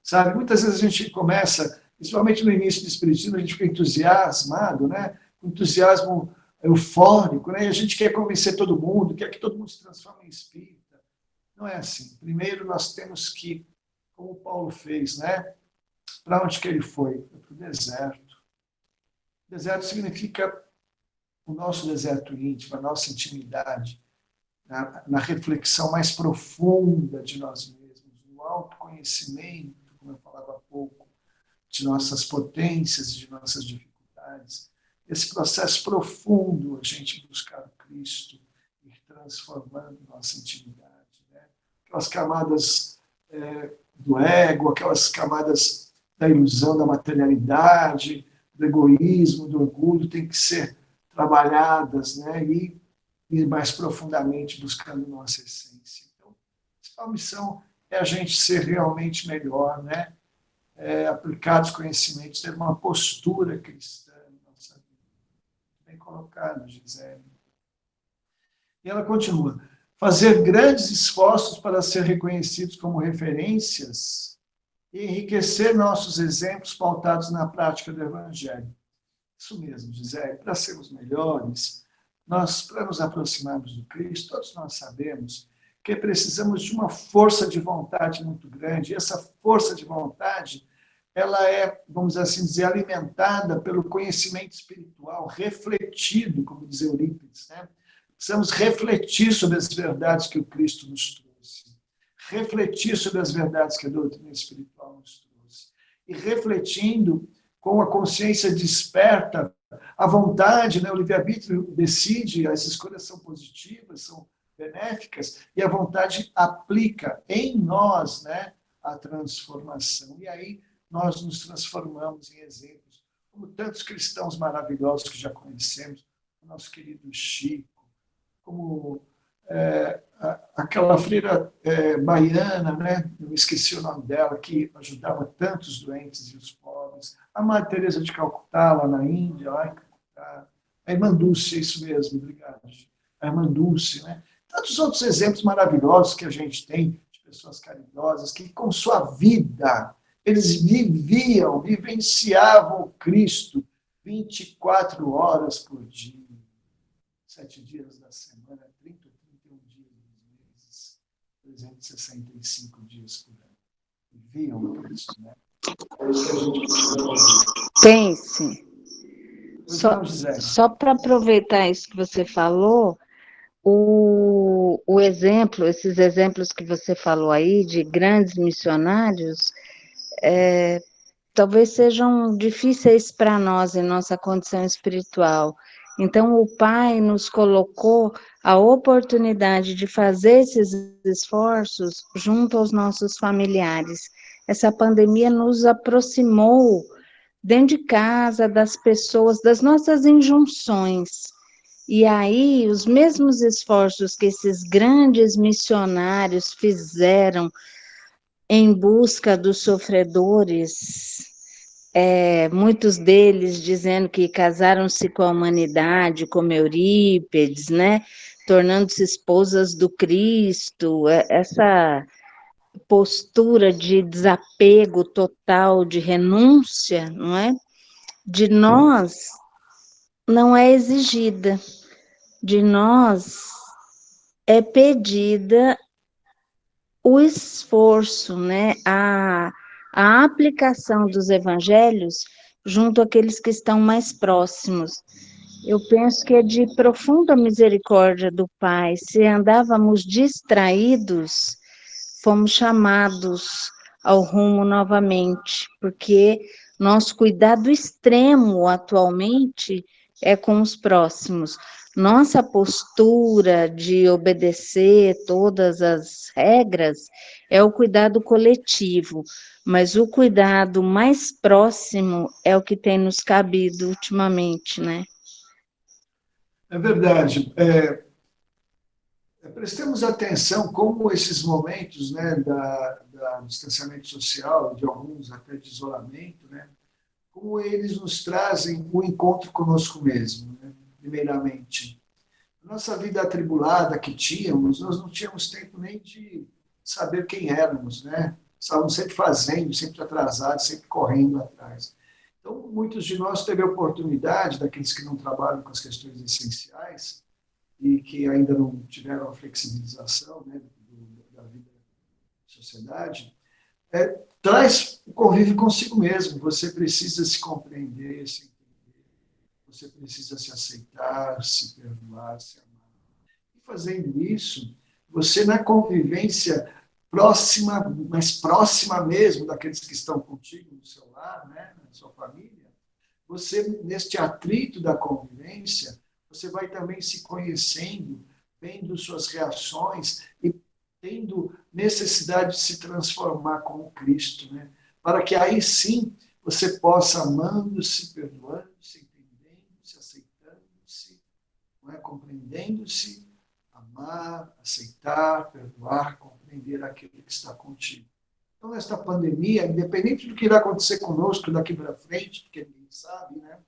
sabe? Muitas vezes a gente começa, principalmente no início do espiritismo, a gente fica entusiasmado, né? Com entusiasmo eufórico, né? E a gente quer convencer todo mundo, quer que todo mundo se transforme em espírita. Não é assim. Primeiro nós temos que, como Paulo fez, né? Para onde que ele foi? Foi para o deserto. O deserto significa o nosso deserto íntimo, a nossa intimidade, na reflexão mais profunda de nós mesmos, no autoconhecimento, como eu falava há pouco, de nossas potências, de nossas dificuldades. Esse processo profundo, a gente buscar o Cristo, ir transformando nossa intimidade, né? Aquelas camadas do ego, aquelas camadas da ilusão, da materialidade, do egoísmo, do orgulho, tem que ser trabalhadas, né? E ir mais profundamente buscando nossa essência. Então, a principal missão é a gente ser realmente melhor, né? Aplicar os conhecimentos, ter uma postura cristã na nossa vida. Bem colocado, Gisele. E ela continua: fazer grandes esforços para ser reconhecidos como referências e enriquecer nossos exemplos pautados na prática do Evangelho. Isso mesmo, Gisele, para sermos melhores, para nos aproximarmos do Cristo, todos nós sabemos que precisamos de uma força de vontade muito grande. E essa força de vontade, ela é, vamos assim dizer, alimentada pelo conhecimento espiritual, refletido, como diz Eurípides, né? Precisamos refletir sobre as verdades que o Cristo nos trouxe, refletir sobre as verdades que a doutrina espiritual nos trouxe, e refletindo com a consciência desperta, a vontade, né, o livre-arbítrio decide, as escolhas são positivas, são benéficas, e a vontade aplica em nós, né, a transformação. E aí nós nos transformamos em exemplos como tantos cristãos maravilhosos que já conhecemos, o nosso querido Chico, como aquela freira baiana, né? Eu esqueci o nome dela, que ajudava tantos doentes e os pobres, a Madre Teresa de Calcutá, lá na Índia, lá em Calcutá, a irmã Dulce, isso mesmo, obrigado, a irmã Dulce, né? Tantos outros exemplos maravilhosos que a gente tem de pessoas caridosas que, com sua vida, eles vivenciavam o Cristo 24 horas por dia, 7 dias da semana, 30 ou 31 dias dos meses, 365 dias por ano. Viviam o Cristo, né? É isso que a gente precisa fazer. Tem, sim. Não, Gisele. Só para aproveitar isso que você falou, o exemplo, esses exemplos que você falou aí de grandes missionários, talvez sejam difíceis para nós em nossa condição espiritual. Então, o Pai nos colocou a oportunidade de fazer esses esforços junto aos nossos familiares. Essa pandemia nos aproximou dentro de casa, das pessoas, das nossas injunções. E aí, os mesmos esforços que esses grandes missionários fizeram em busca dos sofredores, muitos deles dizendo que casaram-se com a humanidade, como Eurípides, né? Tornando-se esposas do Cristo, essa postura de desapego total, de renúncia, não é? De nós não é exigida, de nós é pedida o esforço, né? A aplicação dos evangelhos junto àqueles que estão mais próximos. Eu penso que é de profunda misericórdia do Pai. Se andávamos distraídos, fomos chamados ao rumo novamente, porque nosso cuidado extremo atualmente é com os próximos. Nossa postura de obedecer todas as regras é o cuidado coletivo, mas o cuidado mais próximo é o que tem nos cabido ultimamente, né? É verdade. Prestemos atenção como esses momentos, né, da distanciamento social, de alguns até de isolamento, né, como eles nos trazem o encontro conosco mesmo, né, primeiramente. Nossa vida atribulada que tínhamos, nós não tínhamos tempo nem de saber quem éramos, né? Estávamos sempre fazendo, sempre atrasados, sempre correndo atrás. Então, muitos de nós teve a oportunidade, daqueles que não trabalham com as questões essenciais e que ainda não tiveram a flexibilização, né, da vida da sociedade, traz o convívio consigo mesmo. Você precisa se compreender, se entender, você precisa se aceitar, se perdoar, se amar. E fazendo isso, você na convivência próxima, mais próxima mesmo daqueles que estão contigo no seu lar, né, na sua família, você, neste atrito da convivência, você vai também se conhecendo, vendo suas reações e tendo necessidade de se transformar como Cristo, né? Para que aí sim você possa, amando-se, perdoando-se, entendendo-se, aceitando-se, não é? Compreendendo-se, amar, aceitar, perdoar, compreender aquele que está contigo. Então, nesta pandemia, independente do que irá acontecer conosco daqui para frente, porque ninguém sabe, né?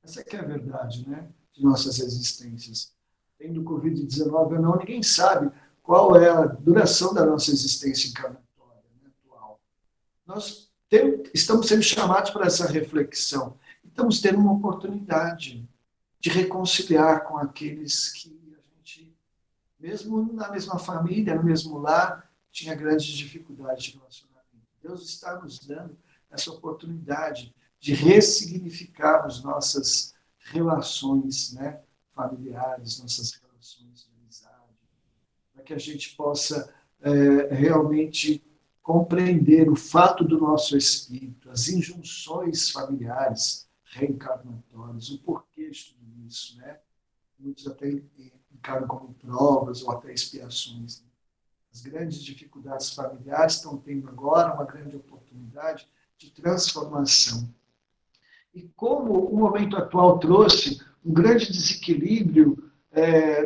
Essa é a verdade, né? De nossas existências. Tendo Covid-19 ou não, ninguém sabe qual é a duração da nossa existência encarnatória, né, atual. Nós estamos sendo chamados para essa reflexão. Estamos tendo uma oportunidade de reconciliar com aqueles que a gente, mesmo na mesma família, no mesmo lar, tinha grandes dificuldades de relacionamento. Deus está nos dando essa oportunidade de ressignificarmos nossas relações, né, familiares, nossas relações de amizade, para que a gente possa realmente compreender o fato do nosso espírito, as injunções familiares reencarnatórias, o porquê de tudo isso, né? Muitos até encaram como provas ou até expiações. Né? As grandes dificuldades familiares estão tendo agora uma grande oportunidade de transformação. E como o momento atual trouxe um grande desequilíbrio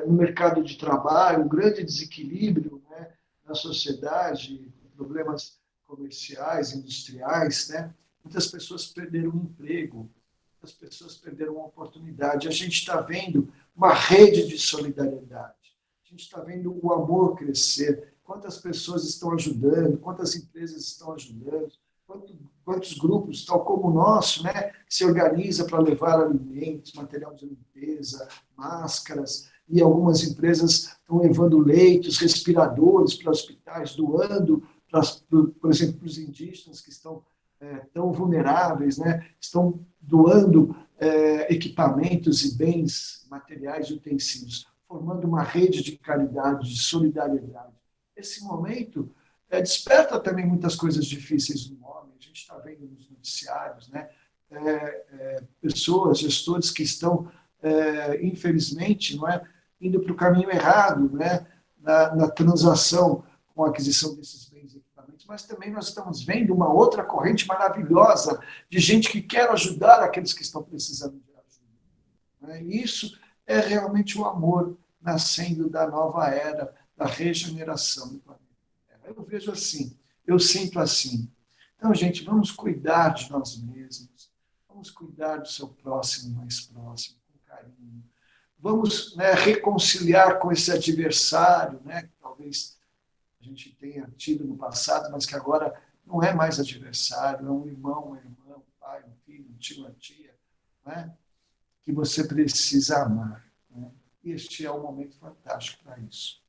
no mercado de trabalho, um grande desequilíbrio, né, na sociedade, problemas comerciais, industriais, né? Muitas pessoas perderam o emprego, muitas pessoas perderam a oportunidade. A gente está vendo uma rede de solidariedade, a gente está vendo o amor crescer, quantas pessoas estão ajudando, quantas empresas estão ajudando, quantos grupos, tal como o nosso, né, se organiza para levar alimentos, material de limpeza, máscaras, e algumas empresas estão levando leitos, respiradores para hospitais, doando, por exemplo, para os indígenas que estão tão vulneráveis, né, estão doando equipamentos e bens materiais e utensílios, formando uma rede de caridade, de solidariedade. Esse momento desperta também muitas coisas difíceis no homem. A gente está vendo nos noticiários, né, pessoas, gestores que estão, infelizmente, não é, indo para o caminho errado, né, na transação com a aquisição desses bens e equipamentos, mas também nós estamos vendo uma outra corrente maravilhosa de gente que quer ajudar aqueles que estão precisando de ajuda. Né? E isso é realmente o amor nascendo da nova era, da regeneração do planeta. Eu vejo assim, eu sinto assim. Então, gente, vamos cuidar de nós mesmos, vamos cuidar do seu próximo mais próximo, com carinho. Vamos, né, reconciliar com esse adversário, né, que talvez a gente tenha tido no passado, mas que agora não é mais adversário, é um irmão, uma irmã, um pai, um filho, um tio, uma tia, né, que você precisa amar. Né? E este é um momento fantástico para isso.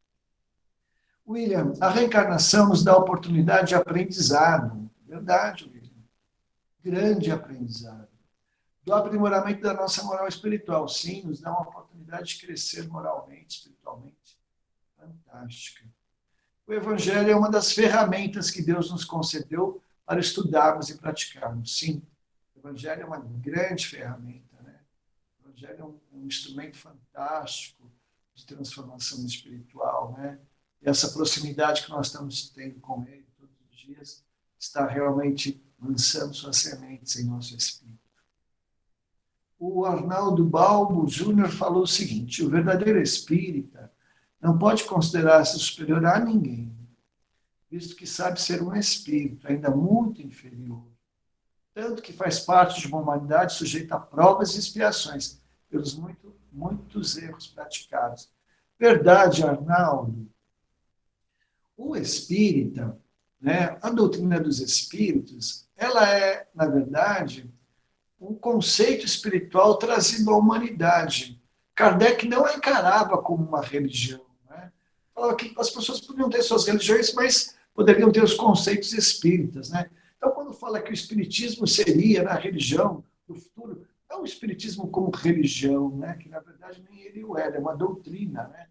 William, a reencarnação nos dá a oportunidade de aprendizado. Verdade, William. Grande aprendizado. Do aprimoramento da nossa moral espiritual. Sim, nos dá uma oportunidade de crescer moralmente, espiritualmente. Fantástica. O Evangelho é uma das ferramentas que Deus nos concedeu para estudarmos e praticarmos. Sim, o Evangelho é uma grande ferramenta. Né? O Evangelho é um instrumento fantástico de transformação espiritual, né? E essa proximidade que nós estamos tendo com Ele todos os dias está realmente lançando suas sementes em nosso espírito. O Arnaldo Balbo Júnior falou o seguinte: o verdadeiro espírita não pode considerar-se superior a ninguém, visto que sabe ser um espírito ainda muito inferior, tanto que faz parte de uma humanidade sujeita a provas e expiações pelos muitos erros praticados. Verdade, Arnaldo. O espírita, né, a doutrina dos espíritos, ela é, na verdade, um conceito espiritual trazido à humanidade. Kardec não a encarava como uma religião. Né? Falava que as pessoas podiam ter suas religiões, mas poderiam ter os conceitos espíritas. Né? Então, quando fala que o espiritismo seria a religião do futuro, não o espiritismo como religião, né? Que na verdade nem ele o é uma doutrina, né?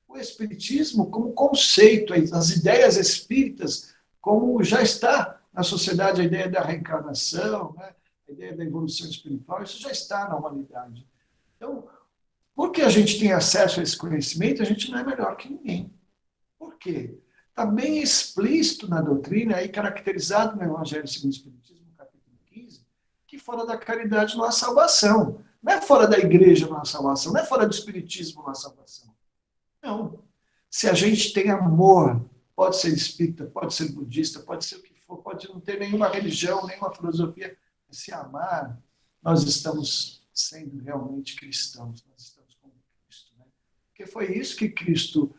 O espiritismo como conceito, as ideias espíritas, como já está na sociedade a ideia da reencarnação, né? A ideia da evolução espiritual, isso já está na humanidade. Então, porque a gente tem acesso a esse conhecimento, a gente não é melhor que ninguém. Por quê? Está bem explícito na doutrina, aí caracterizado no Evangelho segundo o Espiritismo, no capítulo 15, que fora da caridade não há salvação. Não é fora da igreja não há salvação, não é fora do Espiritismo não há salvação. Não. Se a gente tem amor, pode ser espírita, pode ser budista, pode ser o que for, pode não ter nenhuma religião, nenhuma filosofia, mas se amar, nós estamos sendo realmente cristãos, nós estamos com Cristo. Né? Porque foi isso que Cristo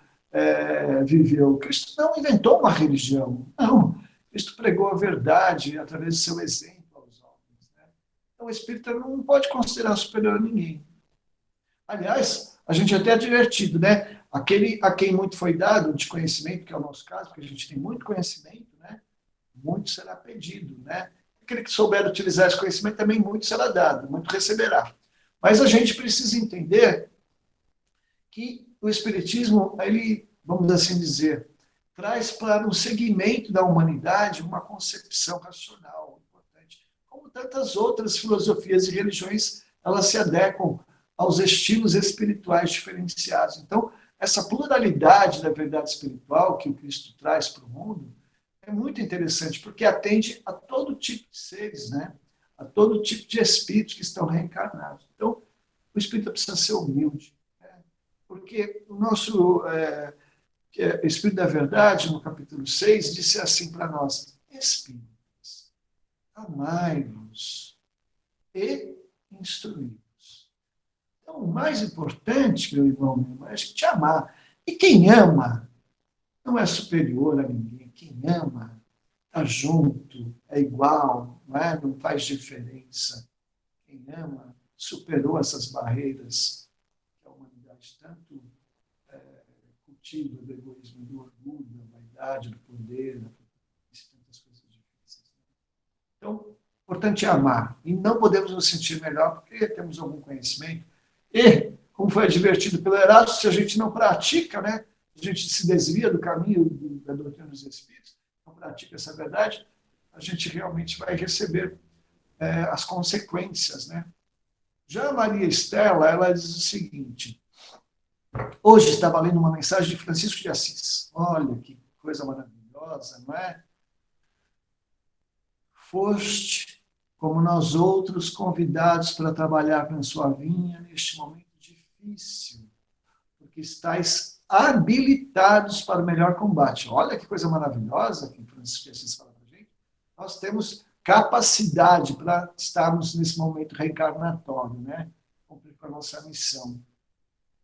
viveu. Cristo não inventou uma religião, não. Cristo pregou a verdade através do seu exemplo aos homens. Né? Então, o espírita não pode considerar superior a ninguém. Aliás, a gente é até advertido, né? Aquele a quem muito foi dado de conhecimento, que é o nosso caso, porque a gente tem muito conhecimento, né? Muito será pedido, né? Aquele que souber utilizar esse conhecimento também muito será dado, muito receberá. Mas a gente precisa entender que o Espiritismo, ele, vamos assim dizer, traz para um segmento da humanidade uma concepção racional importante, como tantas outras filosofias e religiões, elas se adequam aos estilos espirituais diferenciados. Então, essa pluralidade da verdade espiritual que o Cristo traz para o mundo é muito interessante, porque atende a todo tipo de seres, né? a todo tipo de espíritos que estão reencarnados. Então, o espírita precisa ser humilde, né? Porque o nosso Espírito da Verdade, no capítulo 6, disse assim para nós: espíritas, amai-vos e instruí-vos. Então, o mais importante, meu irmão, minha irmã, é a gente amar. E quem ama não é superior a ninguém. Quem ama está junto, é igual, não faz diferença. Quem ama superou essas barreiras que a humanidade tanto cultiva, do egoísmo, do orgulho, da vaidade, do poder, tantas coisas difíceis. Então, o importante é amar. E não podemos nos sentir melhor porque temos algum conhecimento. E, como foi advertido pelo Erasto, se a gente não pratica, né, a gente se desvia do caminho da doutrina dos Espíritos, não pratica essa verdade, a gente realmente vai receber as consequências, né? Já a Maria Estela, ela diz o seguinte: hoje estava lendo uma mensagem de Francisco de Assis. Olha que coisa maravilhosa, não é? Foste, como nós outros, convidados para trabalhar na sua vinha neste momento difícil, porque estáis habilitados para o melhor combate. Olha que coisa maravilhosa que Francisco de Assis fala para a gente. Nós temos capacidade para estarmos nesse momento reencarnatório, né? Cumprir com a nossa missão.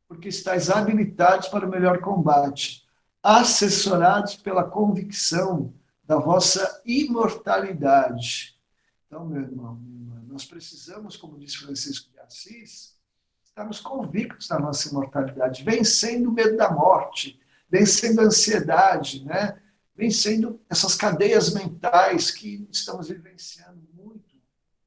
Porque estáis habilitados para o melhor combate, assessorados pela convicção da vossa imortalidade. Então, meu irmão, minha irmã, nós precisamos, como disse Francisco de Assis, estarmos convictos da nossa imortalidade, vencendo o medo da morte, vencendo a ansiedade, né? Vencendo essas cadeias mentais que estamos vivenciando muito,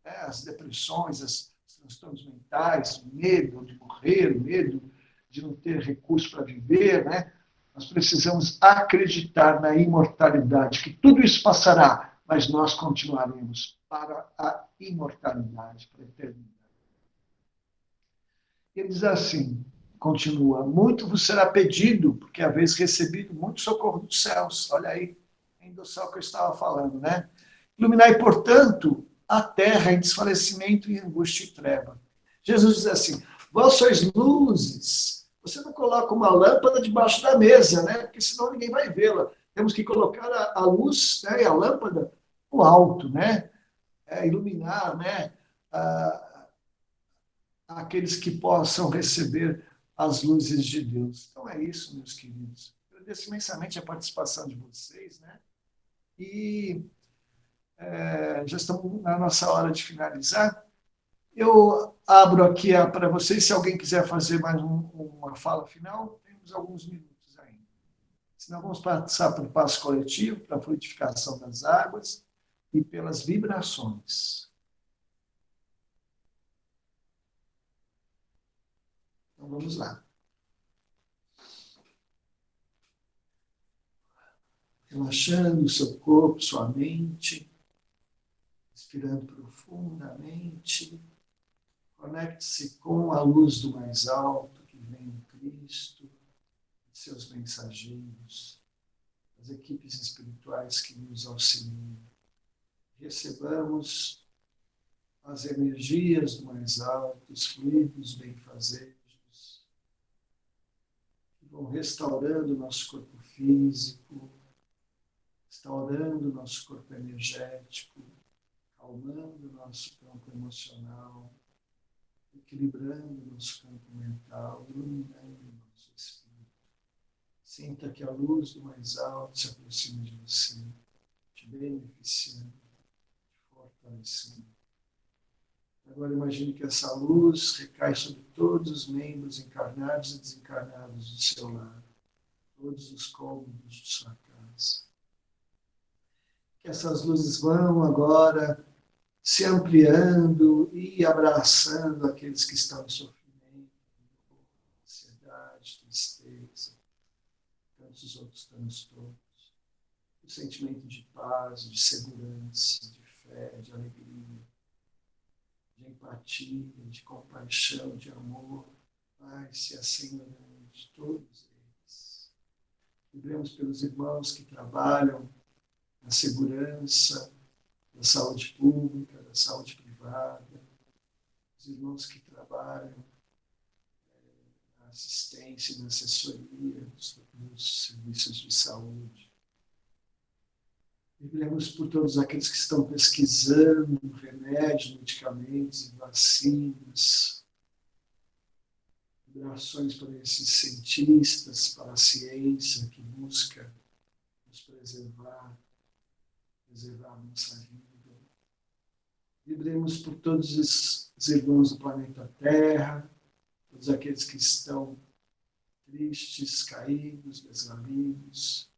né? As depressões, os transtornos mentais, o medo de morrer, o medo de não ter recurso para viver, né? Nós precisamos acreditar na imortalidade, que tudo isso passará, mas nós continuaremos para a imortalidade, para a eternidade. Ele diz assim, continua: muito vos será pedido, porque haveis recebido muito socorro dos céus. Olha aí, endossar o que eu estava falando, né? Iluminai, portanto, a terra em desfalecimento e angústia e treva. Jesus diz assim: vós sois luzes. Você não coloca uma lâmpada debaixo da mesa, né? Porque senão ninguém vai vê-la. Temos que colocar a luz, né, e a lâmpada no alto, né? Iluminar, né? Aqueles que possam receber as luzes de Deus. Então é isso, meus queridos. Agradeço imensamente a participação de vocês, né? E já estamos na nossa hora de finalizar. Eu abro aqui para vocês, se alguém quiser fazer mais uma fala final, temos alguns minutos ainda. Senão vamos passar para o passo coletivo, para a fluidificação das águas e pelas vibrações. Então vamos lá. Relaxando o seu corpo, sua mente, respirando profundamente. Conecte-se com a luz do mais alto que vem em Cristo, seus mensageiros, as equipes espirituais que nos auxiliam. Recebamos as energias do mais alto, os fluidos benfazejos, que vão restaurando o nosso corpo físico, restaurando o nosso corpo energético, acalmando o nosso campo emocional, equilibrando o nosso campo mental, iluminando o nosso espírito. Sinta que a luz do mais alto se aproxima de você, te beneficiando, te fortalecendo. Agora imagine que essa luz recai sobre todos os membros encarnados e desencarnados do seu lar, todos os cômodos de sua casa. Que essas luzes vão agora se ampliando e abraçando aqueles que estão em sofrimento, ansiedade, tristeza, tantos outros transtornos. O sentimento de paz, de segurança, de fé, de alegria, de empatia, de compaixão, de amor, vai se assenhorando de todos eles. Vibremos pelos irmãos que trabalham na segurança, da saúde pública, da saúde privada, privada, os irmãos que trabalham na assistência e na assessoria nos serviços de saúde. Vibremos por todos aqueles que estão pesquisando remédios, medicamentos e vacinas. Vibrações para esses cientistas, para a ciência que busca nos preservar a nossa vida. Vibremos por todos os irmãos do planeta Terra, todos aqueles que estão tristes, caídos, desvalidos.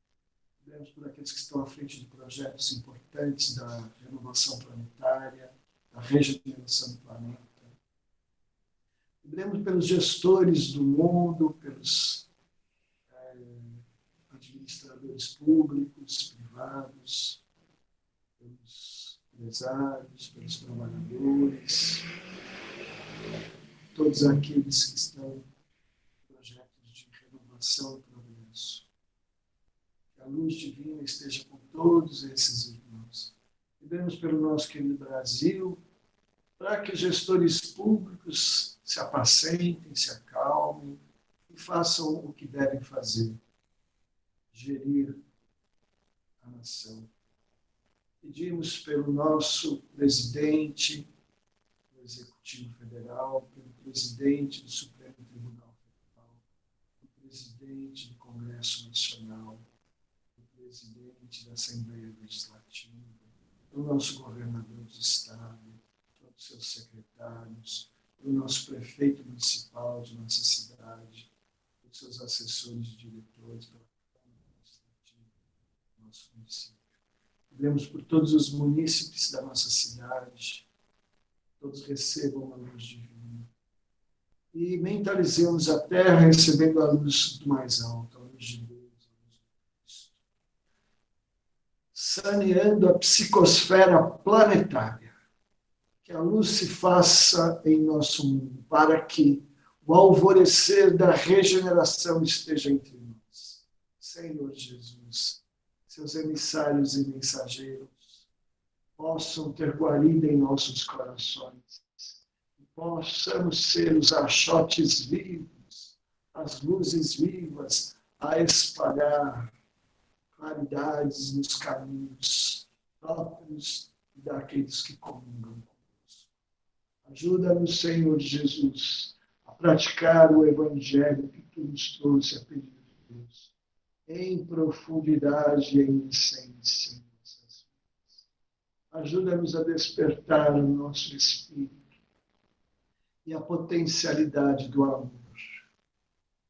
Vibremos por aqueles que estão à frente de projetos importantes da renovação planetária, da regeneração do planeta. Vibremos pelos gestores do mundo, pelos administradores públicos, privados, pelos empresários, pelos trabalhadores, todos aqueles que estão em projetos de renovação e progresso. Que a luz divina esteja com todos esses irmãos. Vibremos pelo nosso querido Brasil, para que os gestores públicos se apacentem, se acalmem e façam o que devem fazer, gerir a nação. Pedimos pelo nosso presidente do Executivo Federal, pelo presidente do Supremo Tribunal Federal, pelo presidente do Congresso Nacional, pelo presidente da Assembleia Legislativa, pelo nosso governador de Estado, pelos seus secretários, pelo nosso prefeito municipal de nossa cidade, pelos seus assessores e diretores, pela Câmara Administrativa do nosso município. Pedimos por todos os munícipes da nossa cidade, todos recebam a luz divina. E mentalizemos a terra recebendo a luz do mais alto, a luz de Deus, a luz de Cristo. Saneando a psicosfera planetária. Que a luz se faça em nosso mundo, para que o alvorecer da regeneração esteja entre nós. Senhor Jesus, seus emissários e mensageiros possam ter guarida em nossos corações, e possamos ser os achotes vivos, as luzes vivas a espalhar claridades nos caminhos próprios daqueles que comungam. Ajuda-nos, Senhor Jesus, a praticar o Evangelho que Tu nos trouxe a pedido de Deus, em profundidade e em essência em nossas vidas. Ajuda-nos a despertar o nosso espírito e a potencialidade do amor.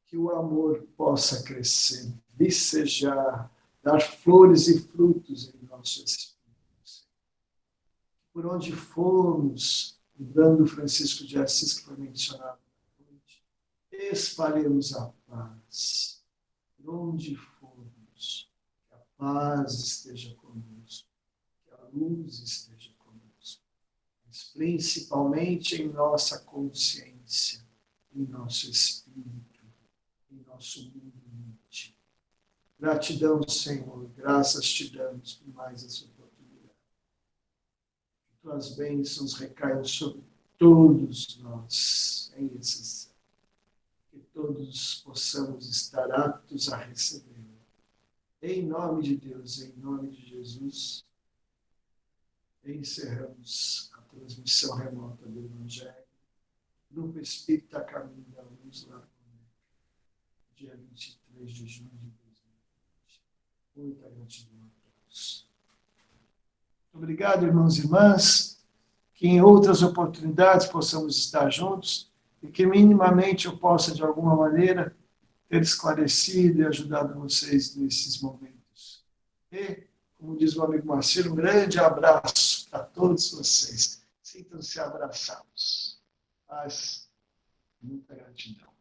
Que o amor possa crescer, vicejar, dar flores e frutos em nosso espírito. Por onde formos, lembrando Francisco de Assis, que foi mencionado na noite, espalhemos a paz. Por onde formos, que a paz esteja conosco, que a luz esteja conosco, mas principalmente em nossa consciência, em nosso espírito, em nosso mundo íntimo. Gratidão, Senhor, graças te damos por mais essa oportunidade. Tuas bênçãos recaiam sobre todos nós, em exceção. Que todos possamos estar aptos a recebê-lo. Em nome de Deus, em nome de Jesus, encerramos a transmissão remota do Evangelho. Grupo Espírita Caminho da Luz, lá no dia 23 de junho de 2020. Muita gratidão a todos. Obrigado, irmãos e irmãs, que em outras oportunidades possamos estar juntos e que minimamente eu possa, de alguma maneira, ter esclarecido e ajudado vocês nesses momentos. E, como diz o amigo Marcelo, um grande abraço para todos vocês. Sintam-se abraçados. Paz, muita gratidão.